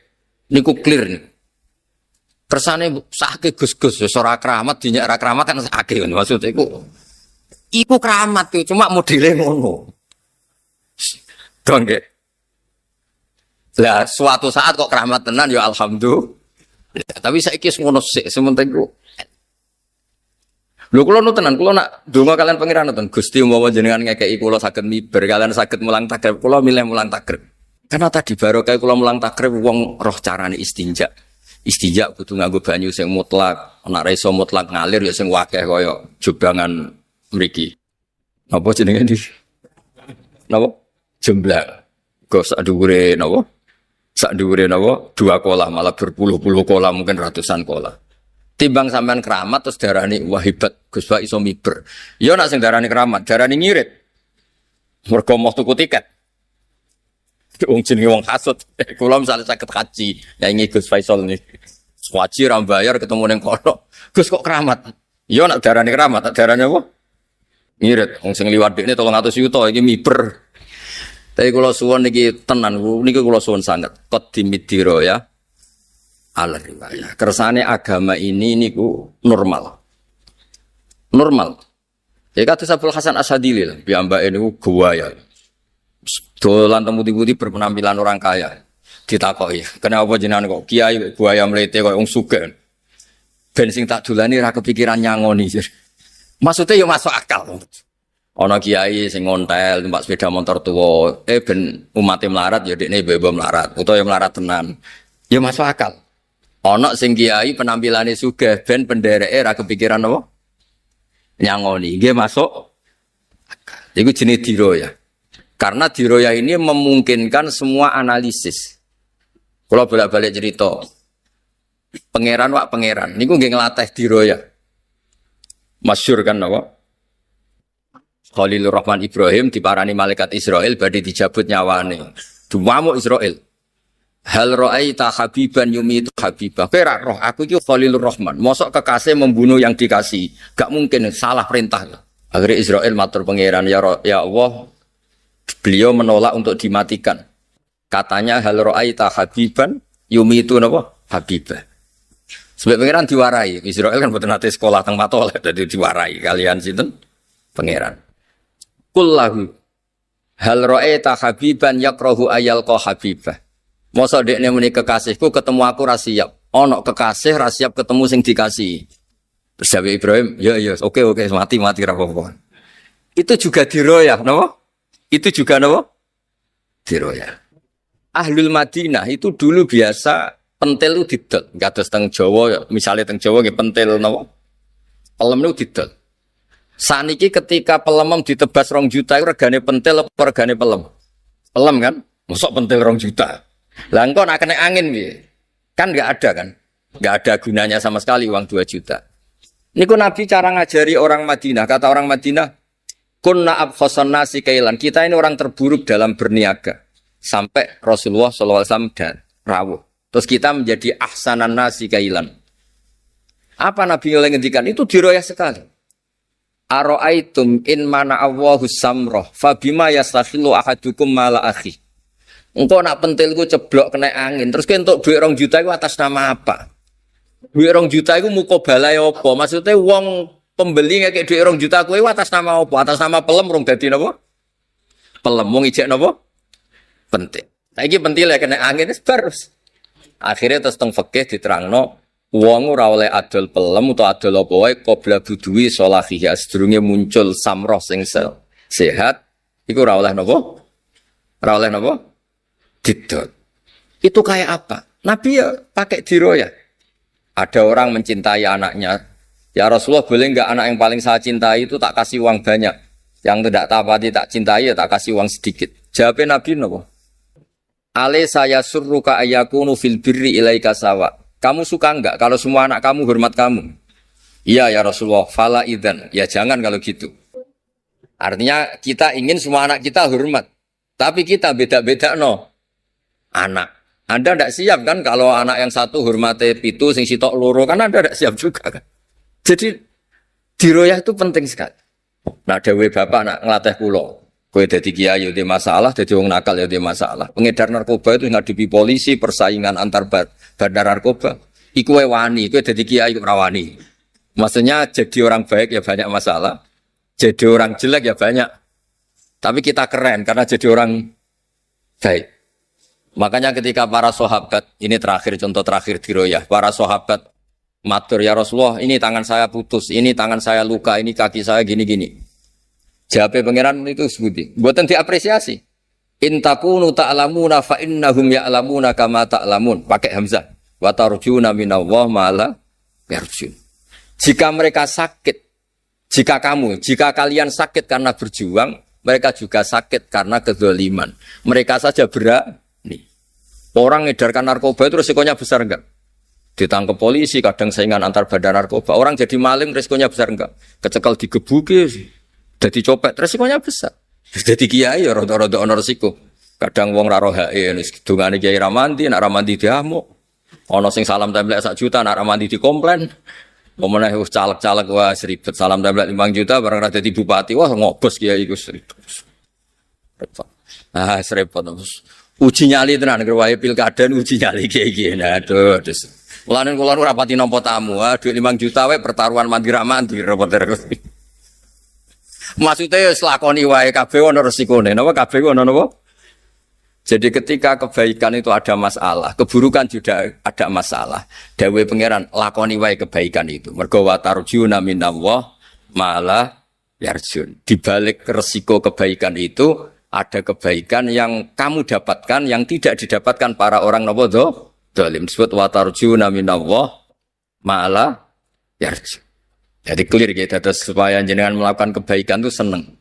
Niku clear nih. Kersane sakit gus-gus ora keramat dinyak ora keramat kan sakit maksudnya iku keramat tuh cuma modele ngono. Dong nggih. Lah suatu saat kok keramat tenan ya alhamdulillah. Tapi saiki ngono sik sementing ku. Lho kula nu tenan kula nak donga kalian pangeran nonton Gusti umpama jenengan ngekeki kula saged miber kalian saged mulang takrib kula milih mulang takrib. Karena tadi barokah kula mulang takrib wong roh carane istinja. Istinja kudu nganggo banyu sing mutlak, ana iso mutlak ngalir ya sing wakeh kaya jobangan mriki. Napa jenenge iki? Napa? Jemblak. Kok sak dhuwure napa? Sak dhuwure napa? 2 kolah malah berpuluh-puluh kolah mungkin ratusan kolah. Timbang sampean keramat terus darani wah hebat Gus Bak iso miber. Ya nek sing darani keramat, darani ngirit. Mergo mau tuku tiket. Wong jenenge wong hasud. Kula misale saged haji, ya ingin Gus Faisal nih. Haji ra bayar ketemu ning kono. Gus kok keramat. Ya nek darane keramat, darane apa? Ngirit. Wong sing liwat dekne 300 juta iki miber. Tapi kula suwun niki tenan niki kula suwun sanget. Qadimidiro ya. Al riwayah. Kersane agama ini niku normal. Normal. Ya kados Abdul Hasan Asyadili lah, piyambake niku guwaya. Dolan temu-temu berpenampilan orang kaya. Ditakoki, "Kenapa jenengan kok kiai buaya mlete kaya wong sugih?" Ben sing tak dolani ra kepikiran nyangoni. Maksudnya ya masuk akal. Ana kiai sing ngontel numpak sepeda motor tuwa, ben umate melarat ya dekne bebo melarat, utawa ya melarat tenan. Ya masuk akal. Ana sing kiai penampilane sugih ben pendereke ra kepikiran apa? Nyangoni. Nggih masuk akal. Iku jenenge diroya. Karena diroya ini memungkinkan semua analisis. Kalau bolak-balik cerita, pangeran wak pangeran, niku nggih nglatih diroya. Masyhur kan napa? Khalilur Rahman Ibrahim diparani malaikat Israel badhe dijabut nyawane. Dumamuk Israel. Hal ra'aita habiban yumitu habibah. Kira roh aku itu Khalilur Rahman. Mosok kekasih membunuh yang dikasih. Gak mungkin, salah perintah. Akhirnya Israel matur pangeran, ya Allah, beliau menolak untuk dimatikan. Katanya hal ra'aita habiban yumitu napa? Habibah. Sebab pangeran diwarai. Israel kan boten nate sekolah teng Matoleh dadi diwarai kalian sinten? Pangeran. Kullahu hal ra'aita habiban yakrahu ayalqa habibah. Mosok dekne muni kekasihku ketemu aku ra siap. Ana kekasih ra siap ketemu sing dikasih. Terus Nabi Ibrahim, ya oke mati ra apa-apa. Itu juga diroyah, napa? Itu juga napa? Diroyah. Ahlul Madinah itu dulu biasa pentil itu didol. Kados teng Jawa, misalnya teng Jawa nggih pentil napa? Pelem itu didol. Saniki ketika pelemem ditebas 2 juta itu regane pentil apa regane pelem? Pelem kan? Mosok pentil 2 juta. Lah engko nak kena angin piye? Kan enggak ada kan? Enggak ada gunanya sama sekali uang 2 juta. Niku Nabi cara ngajari orang Madinah, kata orang Madinah, kunna abkhasan nasi kailan. Kita ini orang terburuk dalam berniaga. Sampai Rasulullah SAW dan rawuh. Terus kita menjadi ahsanan nasi kailan. Apa Nabi oleh ngendikan? Itu diroyah sekali. Aro'aitum in mana Allahu samroh fabima yastakhilu ahadukum mala akhi. Engkau nak pentilku ceblok kena angin. Terus kentuk duit 2 juta itu atas nama apa? Duit 2 juta itu muka balai apa? Maksudnya wong pembeli ngekek duit 2 juta itu atas nama apa? Atas nama pelem rong dadi napa? Pelem wong ijek napa? Pentil. Saiki pentil ya kena angin wis bar. Akhirnya terus teng fikih diterangno wong ora oleh adol pelem utawa adol apa wae qabla budui sholahihi sedurunge muncul samroh sing sehat iku ora oleh napa? Ora oleh napa? Didot. Itu kayak apa? Nabi ya pakai diroyah. Ada orang mencintai anaknya. Ya Rasulullah boleh enggak anak yang paling saya cintai itu tak kasih uang banyak. Yang tidak tapati tak cintai ya tak kasih uang sedikit. Jawabnya Nabi napa? Ale saya surruka ayakunu fil birri ilaika sawa. Kamu suka enggak kalau semua anak kamu hormat kamu? Iya ya Rasulullah. Fala idzan. Ya jangan kalau gitu. Artinya kita ingin semua anak kita hormat. Tapi kita beda-beda no. Anak. Anda tidak siap kan kalau anak yang satu hormati pitu sing sitok loro kan Anda tidak siap juga kan. Jadi diroyah itu penting sekali. Nah dewe bapak nak ngelatih kula. Kowe dadi kiai yo masalah, dadi wong nakal yo masalah. Pengedar narkoba itu ngadepi polisi, persaingan antar bandar narkoba. Iku wae wani, kowe dadi kiai kok ora wani. Maksudnya jadi orang baik ya banyak masalah. Jadi orang jelek ya banyak. Tapi kita keren karena jadi orang baik. Makanya ketika para sahabat, ini terakhir contoh terakhir diroyah, para sahabat matur ya Rasulullah, ini tangan saya putus, ini tangan saya luka, ini kaki saya gini-gini. Jawabnya pangeran itu sebuti, buatan diapresiasi. In takunu ta'lamuna fa innahum ya'lamuna kama ta'lamun. Pakai hamzah. Wa tarjuna minallah ma la yarjun. Jika mereka sakit, jika kalian sakit karena berjuang, mereka juga sakit karena kezaliman. Mereka saja berani. Orang ngedarkan narkoba itu resikonya besar enggak? Ditangkap polisi, kadang saingan antar bandar narkoba. Orang jadi maling resikonya besar enggak? Kecekel digebuki, jadi copet resikonya besar. Jadi kiai ya rada-rada ono resiko. Kadang wong ra rohae dungane kiai ramandi, nak ramandi diamuk. Ono sing salam templek 1 juta, nak ramandi dikomplain. Pemenang wis caleg-caleg wah ribet salam templek 5 juta barang ra dadi bupati wah ngobos kiai iku ribet. Ah, repot. Uji nyali tenan wae pilkada uji nyali kiai-kiai. Nah, aduh. Mulane kula ora pati nampa tamu, duit 5 juta wae pertaruhan mandi repot terus. Maksudnya wis lakoni wae kabeh ono resikone. Napa kabeh ono napa? Jadi ketika kebaikan itu ada masalah, keburukan juga ada masalah. Dawe pangeran lakoni wae kebaikan itu. Mergo wa tarjuna minallah malah yarjun. Di balik resiko kebaikan itu ada kebaikan yang kamu dapatkan yang tidak didapatkan para orang napa zalim. Disebut wa tarjuna minallah malah yarjun. Jadi clear kita terus supaya jenengan melakukan kebaikan itu seneng.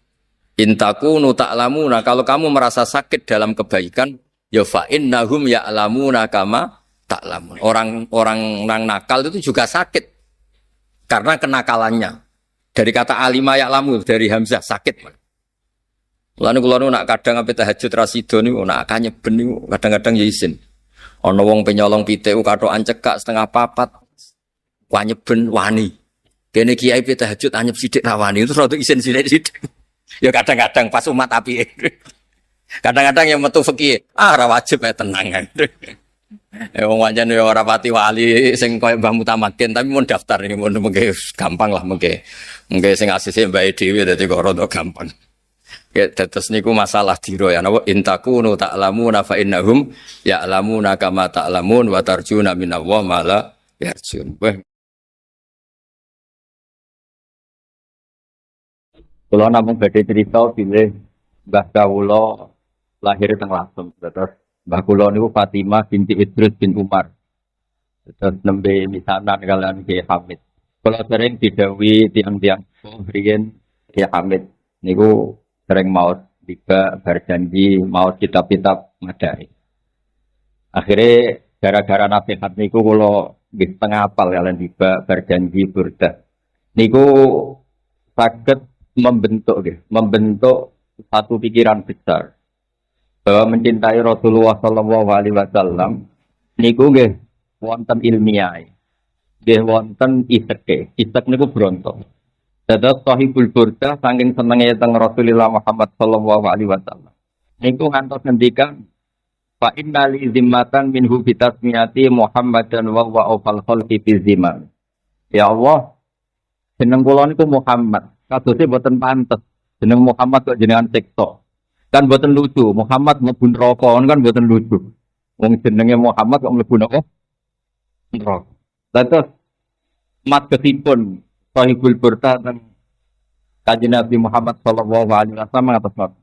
Intakunu ta'lamuna, kalau kamu merasa sakit dalam kebaikan, ya fa innahum ya'lamuna kama ta'lamun. Orang nakal itu juga sakit karena kenakalannya. Dari kata alima ya'lamu dari hamzah sakit. Lalu kalau nak kadang apa tahajud rasido niku nak akanya ben niku kadang-kadang ya isin. Ana wong penyolong pitik katokan cekak setengah papat. Wanyeben wani. Kene kiai pe tahajud anyep sithik ra wani terus rada isin sithik. Ya kadang-kadang pas umat api. Kadang-kadang yang metu fikih, ora wajib tenang. Wong wancane ya ora pati wali sing koyo Mbah Mutamakin tapi mun daftar iki mun mengke gampang lah mengke. Mengke sing asise mbake dhewe dadi kok rada gampang. Ya tetes niku masalah dira ya napa intakunu ta'lamuna fa innahum ya'lamuna kama ta'lamun wa tarjuna minallah ma la yarjun. Kula namung badhe crita bilih Mbah kawula lahir teng Lasem. Terus Mbah kula niku Fatimah binti Idris bin Umar. Terus nembe misanan kalian Ki Hamid. Kula sering didhawuhi tiang-tiang riyen Ki Hamid niku sering maos tiba berjanji maos kitab-kitab madai. Akhirnya gara-gara nasihat niku kula nggih tengah apal kalian tiba berjanji burda. Niku saged membentuk satu pikiran besar bahwa mencintai Rasulullah Shallallahu Alaihi Wasallam niku nggih wonten ilmiah, nggih wonten isek niku bronto. Dados Sahibul Burdah saking senenge teng Rasulullah Muhammad Shallallahu Alaihi Wasallam niku ngantos ngendikan fa inna li zimmatan minhu bitasmiyati Muhammadan wa huwa awfal khalqi fi zimam. Ya Allah, jeneng kula niku Muhammad. Kadose boten pantes. Jeneng Muhammad kok jenengan siksa. Kan boten lucu. Muhammad mlebu neraka kan boten lucu. Wong jenenge Muhammad kok mlebu neraka? Neraka. Terus madhepipun Sahibul Burdah dan Kanjeng Nabi Muhammad sallallahu alaihi wasallam ngatos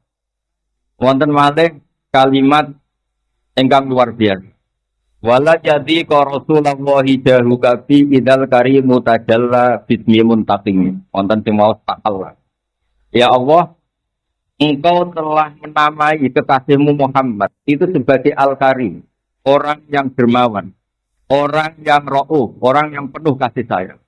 wonten malih kalimat ingkang luar biasa. Wala jadi ka Rasulullah jahu kafi idal karimu tajalla bismi muntaqim. Wonten sing maos takal. Ya Allah, Engkau telah menamai kekasihmu Muhammad itu sebagai Al-Karim, orang yang dermawan, orang yang rauf, orang yang penuh kasih sayang.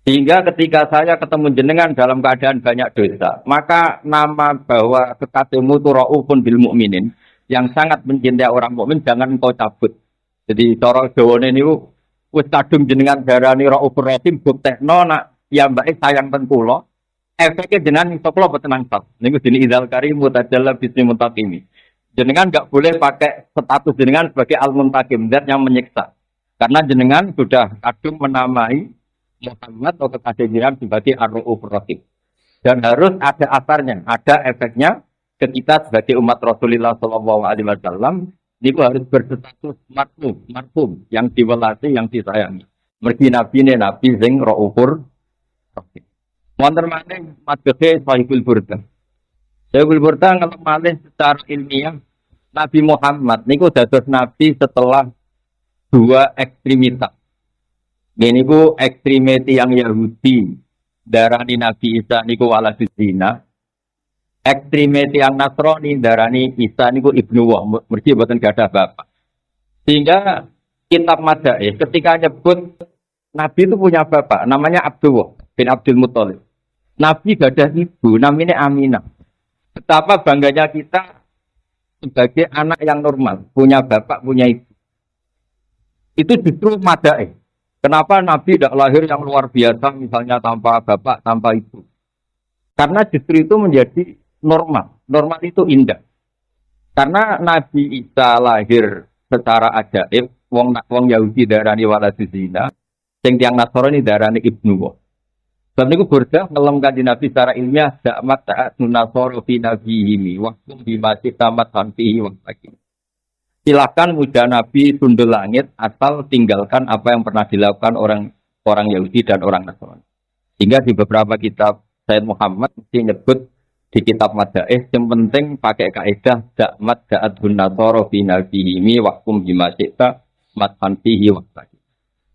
Sehingga ketika saya ketemu jenengan dalam keadaan banyak dosa, maka nama bahwa kekasihmu itu raufun bil mukminin, yang sangat mencintai orang mukmin jangan engkau cabut. Jadi cara Jawane niku wis kadung jenengan darani raufur rahim buktekno nak ya mbake sayang ten kula. Efeke jenengan iso kula boten angsal. Niku jenenge idzal karim mutajalla bismi muntaqimi. Jenengan enggak boleh pakai status jenengan sebagai al-muntaqim, zat yang menyiksa. Karena jenengan sudah kadung menamai Muhammad atau kekasih jenengan sebagai ar-raufur rahim. Dan harus ada asarnya, ada efeknya ke kita sebagai umat Rasulullah sallallahu alaihi wasallam. Niku harus berstatus marhum yang diwelasi, yang disayangi. Mergi nabi ne nabi sing raufur rahim. Wonten malih madhehe Sahibul Burdah. Sahibul Burdah kalau malih secara ilmiah Nabi Muhammad niku dados nabi setelah dua ekstremitas. Niku ekstremiti yang Yahudi darani Nabi Isa niku waladuz zina. Ekstremiti yang Nasrani darani Isa niku ibnu wah, mergi boten gadah bapak. Sehingga kitab Madaih ketika nyebut Nabi itu punya bapak, namanya Abdullah bin Abdul Muthalib. Nabi gadah ibu, namanya Aminah. Betapa bangganya kita sebagai anak yang normal, punya bapak, punya ibu. Itu justru Madaih. Kenapa Nabi tidak lahir yang luar biasa, misalnya tanpa bapak, tanpa ibu? Karena justru itu menjadi normal. Normal itu indah. Karena Nabi Isa lahir secara ajaib, wong Yahudi darani waladuz zina, sing tiyang Nasrani darani ibnu wah. Sebab niku Burdah ngelem kanjeng Nabi secara ilmiah dakmat ta'atun nasara fi nabiyhi wa kum bima tamat hanfihi wa sakin. Silakan muja Nabi sundul langit asal tinggalkan apa yang pernah dilakukan orang Yahudi dan orang Nasrani. Hingga di beberapa kitab Sayyid Muhammad mesti nyebut di kitab Madaih yang penting pakai kaidah dakmat da'atun nasara fi nabiyhi wa kum bima tamat hanfihi wa sakin.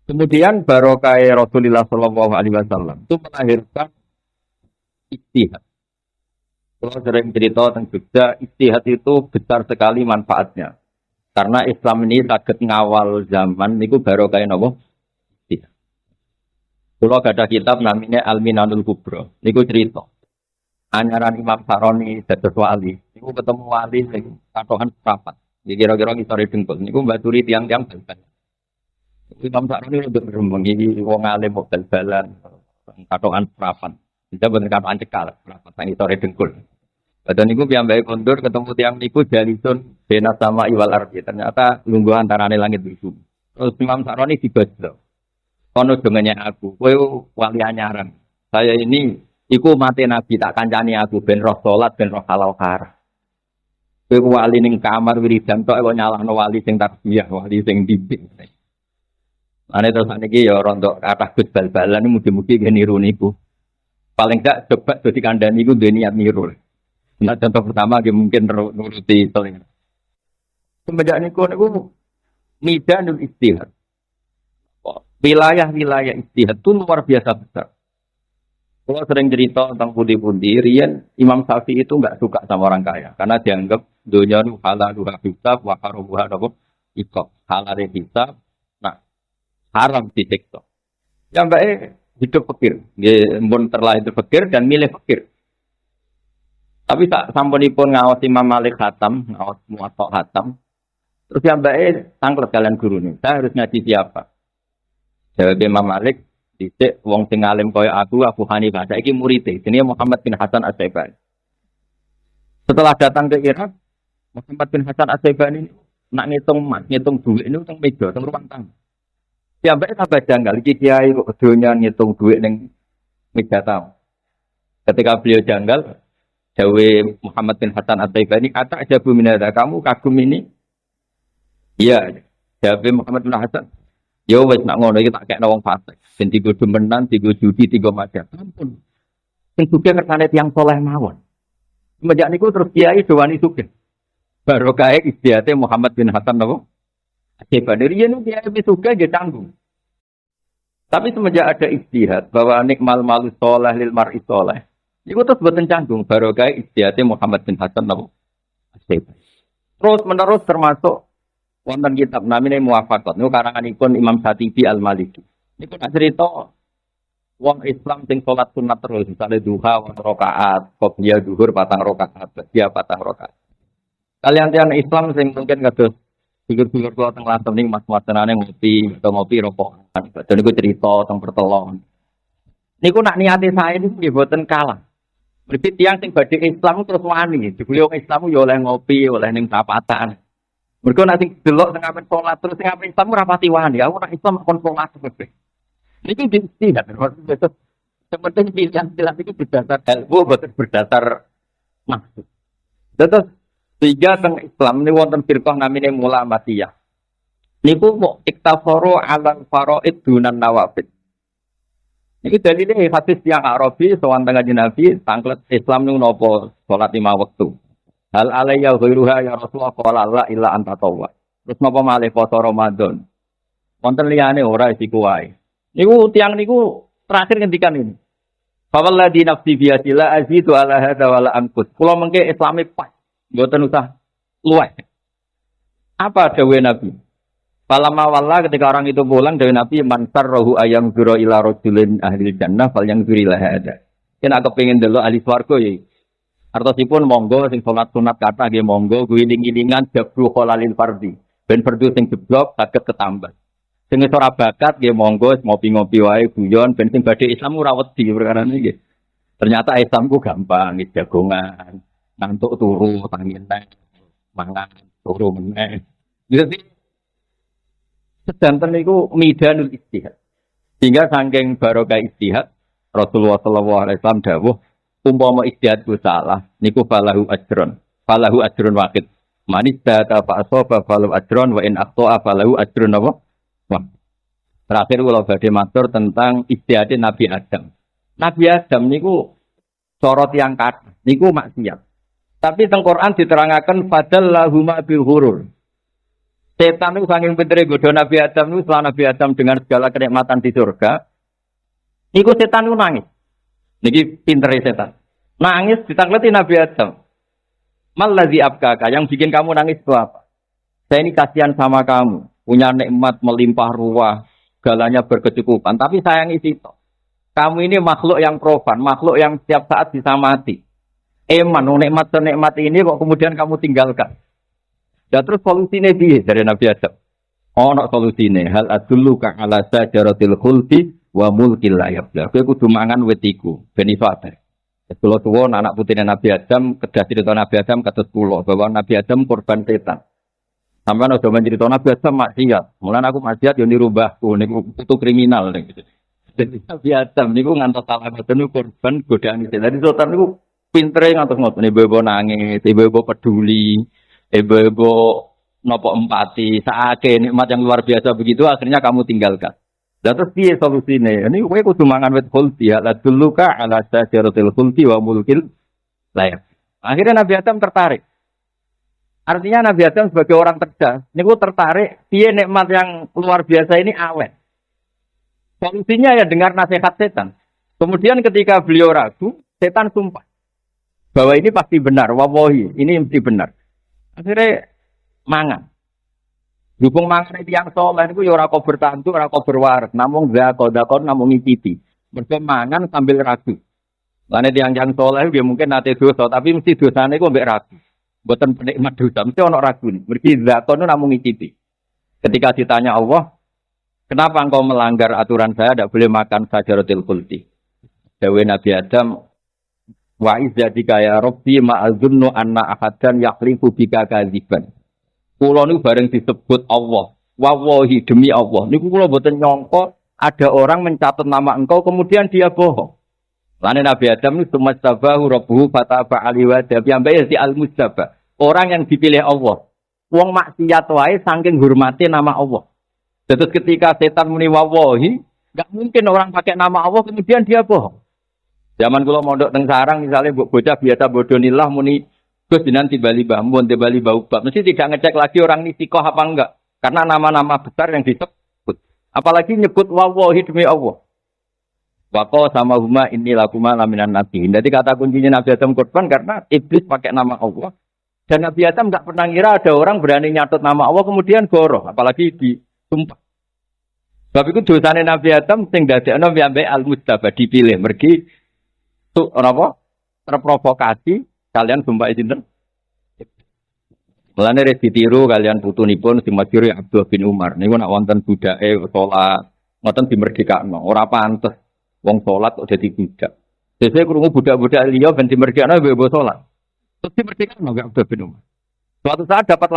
Kemudian barokah Rasulullah Shallallahu Alaihi Wasallam itu melahirkan ijtihad. Kalau sering cerita tentang Jogja, ijtihad itu besar sekali manfaatnya. Karena Islam ini saged ngawal zaman, niku barokah napa? Ijtihad. Kalau ada kitab namanya Al-Minanul Kubra, niku cerita. Anyaran Imam Saroni dados wali, niku ketemu wali sing katokan seprapat. Kira-kira kita dengkul. Niku baturi tiang-tiang bal-balan. Imam Sa'roni untuk berembang ini wong alim kok bal-balan. Katokan perapat. Kita bener katokan cekal. Perapat yang kita dengkul. Padahal niku piyambake kondur ketemu tiang niku jalisun bena sama iwal ardi. Ternyata lungguh antarane langit bisu. Terus Imam Sa'roni dibajak. Kono dengannya aku. Kowe wali anyaran. Saya ini iku mati Nabi tak kancani aku ben roh salat ben roh halal kar. Kowe wali ning kamar wiridan tok kok nyalahno wali sing tarbiyah, wali sing didik. Ane terus niki ya rontok kathah gus bal-balan mugi-mugi nggih niru niku. Paling gak coba dadi kandhani iku duwe niat niru. Nah contoh pertama nggih mungkin nuruti teling. Semenjak niku midanul istihad. Wilayah-wilayah istihad itu luar biasa besar. Kalau sering cerita tentang pundi-pundi, Rian Imam Syafi'i itu nggak suka sama orang kaya karena dianggap dunia itu halaluha hisab wa haramuha iqab. Halal hisab, nah haram disiksa. Yang baik hidup fakir, dia pun terlahir fakir dan milih fakir. Tapi tak sampunipun ngawas Imam Malik Khatam, ngawas Muwatta Khatam. Terus yang baik tangklet kalian guru nih, saya harus ngaji siapa? Jawab Imam Malik. Dicek wong sing alim kaya aku Abu Hanifah saiki murid-e jenenge Muhammad bin Hasan Asy-Syaibani. Setelah datang ke Irak, Muhammad bin Hasan Asy-Syaibani nak ngitung duit ini teng meja teng ruang tamu. Siambake tambah janggal iki kiai kok donya ngitung duit ning meja tamu. Ketika beliau janggal, dawe Muhammad bin Hasan Asy-Syaibani kata aja Bu Minada kamu kagum ini? Iya, jawab Muhammad bin Hasan. Yo wis nak ngono iki tak kekno wong fasik. Ben tigo demenan, tigo judi, tigo macam. Ampun. Sing sugih kersane tiyang saleh mawon. Semenjak niku terus kiai dowani sugih. Barokah istihate Muhammad bin Hasan napa? Asy-Syaibani riyen kiai wis sugih nggih tanggung. Tapi semenjak ada istihad bahwa nikmal malus saleh lil mar'i saleh. Iku terus boten canggung barokah istihate Muhammad bin Hasan napa? Asy-Syaibani. Terus menerus termasuk wonten kitab namine Muwafaqat niku karanganipun Imam Syatibi Al-Maliki. Niku nak cerita wong Islam sing salat sunat terus misale duha 4 rakaat, qobliyah zuhur 4 rakaat, dia 4 rakaat. Kalian tiang Islam sing mungkin kados figur-figur kula teng Lampung ning mas-mas tenane ngopi atau ngopi rokokan. Badhe niku cerita teng pertelon. Niku nak niate saya niku nggih boten kalah. Berarti tiang sing badhe Islam terus wani, jebule wong Islam yo oleh ngopi, oleh ning tapatan. Mereka nanti delok tengah apen sholat terus tengah apen Islam rapati wani. Aku nak Islam kon sholat kabeh. Niki tidak terus sepenting pilihan itu berdasar ilmu bukan berdasar maksud. Terus tiga teng Islam ini wonten firqah namine Mulamatiyah. Niku mau iktafaru ala faraid dunan nawafil. Niki dalile hadis yang Arabi sowan tengah Nabi tanglet Islam niku napa salat 5 wektu. Hal alayya ghairuha ya Rasulullah qala la illa anta tawwa. Terus napa malih poso Ramadan. Wonten liyane ora isiku wae. Niku tiang niku terakhir ngendikan ini. Fawalladzi nafsi bi yadillah azidu ala hadza wala anqus. Kula mengke Islame pas, mboten usah luwih. Apa dawuh Nabi? Falamma walla ketika orang itu pulang dari Nabi man sarrahu ayang zura ila rajulin ahli jannah fal yang zuri la hada. Yen aku pengin delok ahli swarga ya. Artosipun monggo sing salat sunat kata nggih monggo guling-gilingan jabru kholalil fardhi. Ben fardhu sing jeblok saged ketambah. Sing wis ora bakat nggih monggo ngopi-ngopi wae guyon ben sing badhe Islam ora wedi perkara niki. Ternyata Islam ku gampang, jagongan, ngantuk turu tangi nek mangan turu meneh. Jadi sedanten niku midanul istihad. Sehingga saking barokah istihad Rasulullah sallallahu alaihi wasallam dawuh umpama istihadku salah niku falahu ajrun wahid manis data fa asaba falahu ajrun wa in aqta'a falahu ajrun apa wah. Terakhir kula badhe matur tentang istihad Nabi Adam niku sorot yang kathah niku maksiat tapi teng Quran diterangaken fadallahuma bil ghurur. Setan niku saking pintere godho Nabi Adam niku setelah Nabi Adam dengan segala kenikmatan di surga niku setan niku nangis. Niki pintere setan. Nangis ditakleti Nabi Adam. Mallazi abkaka, yang bikin kamu nangis itu apa? Saya ini kasihan sama kamu, punya nikmat melimpah ruah, segalanya berkecukupan, tapi sayangi situ. Kamu ini makhluk yang profan, makhluk yang setiap saat bisa mati. Nikmat ini kok kemudian kamu tinggalkan. Dan terus solusine piye dari Nabi Adam? Ono solusine hal adulluka ala sajaratil khuldi wa mulkil la yabla. Kowe kudu mangan wit iku ben iso abadi. Kula suwun anak putine Nabi Adam, kedah cerita Nabi Adam kados kula bahwa Nabi Adam korban setan. Sampeyan aja mencerita Nabi Adam maksiat. Mulane aku maksiat yo niru mbahku niku putu kriminal niku. Jadi Nabi Adam niku ngantos salah niku korban godaan setan. Jadi setan niku pintere ngantos ngoten ibu-ibu nangis, ibu-ibu peduli, ibu-ibu nopo empati, saake nikmat yang luar biasa begitu akhirnya kamu tinggalkan. Lah terus piye solusine? Ini kowe kudu mangan wit khuldi ya la duluka ala sajaratil khuldi wa mulkil layak. Akhirnya Nabi Adam tertarik. Artinya Nabi Adam sebagai orang cerdas, niku tertarik piye nikmat yang luar biasa ini awet. Solusinya ya dengar nasihat setan. Kemudian ketika beliau ragu, setan sumpah bahwa ini pasti benar, wallahi, ini mesti benar. Akhirnya mangan. Dukung mangan itu yang soleh itu ya ora kok bertantu, ora kok berwaris, namung zakon namung ngicipi. Mergo mangan sambil ragu. Lane yang soleh dia mungkin nate dosa, tapi mesti dosane kok mbek ragu. Mboten penikmat dosa, mesti ana ragu. Mergi zakon namung ngicipi. Ketika ditanya Allah, kenapa engkau melanggar aturan saya tidak boleh makan sajaratil khuldi? Dawe Nabi Adam, wa izzatika ya rabbi ma'azunnu anna ahadan yakhlifu bika kadziban. Kula niku bareng disebut Allah. Wallahi demi Allah. Niku kula mboten nyangka ada orang mencatat nama engkau kemudian dia bohong. Lane Nabi Adam itu mustabahu rabbuhu fataba alaihi wa tabi'an si al-mustaba. Orang yang dipilih Allah. Wong maksiat wae saking hormati nama Allah. Terus ketika setan muni wallahi, enggak mungkin orang pakai nama Allah kemudian dia bohong. Zaman kula mondok teng sarang misalnya bocah biasa bodonilah muni Gus nanti Bali Bambon, Bali Baubab. Mesti tidak ngecek lagi orang ini sikoh apa enggak. Karena nama-nama besar yang disebut. Apalagi nyebut wallahi demi Allah. Waqo sama huma inni lakuma laminan nabi. Jadi kata kuncinya Nabi Adam korban karena iblis pakai nama Allah. Dan Nabi Adam enggak pernah ngira ada orang berani nyatut nama Allah kemudian goroh. Apalagi disumpah. Sebab itu dosane Nabi Adam sing dadekno piambek al-mustaba dipilih mergi tuh apa? Terprovokasi kalian sumpah sinten? Mulane rek ditiru kalian putunipun sing masyhur Abdullah bin Umar. Niku nek wonten budake salat, ngoten dimerdekakno. Ora pantes wong salat kok dadi budak. Sesuk krungu budak-budak liya ben dimerdekakno mbek salat. Terus dimerdekakno gak Abdullah bin Umar. Suatu saat dapat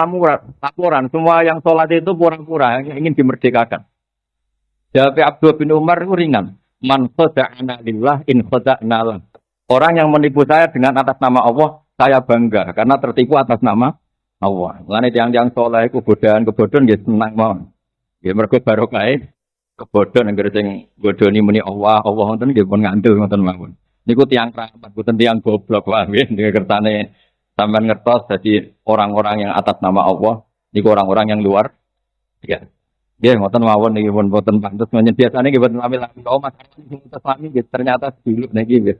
laporan semua yang salat itu pura-pura yang ingin dimerdekakan. Jawab Abdullah bin Umar itu ringan. Man khada'ana lillah in khada'na lah. Orang yang menipu saya dengan atas nama Allah, saya bangga karena tertipu atas nama Allah. Mulane tiang-tiang saleh iku kebodohan nggih senang mawon. Nggih mergo barokah kebodohan anggere sing bodoni muni Allah ngoten nggih pun ngandel ngoten mawon. Niku tiang keramat, boten tiang goblok wae nggih kertane sampean ngertos dadi orang-orang yang atas nama Allah niku orang-orang yang luar biasa. Nggih ngoten mawon niki pun boten pantes menyang biasane nggih boten lami-lami. Oh masyarakat sing Islami nggih ternyata dulu niki nggih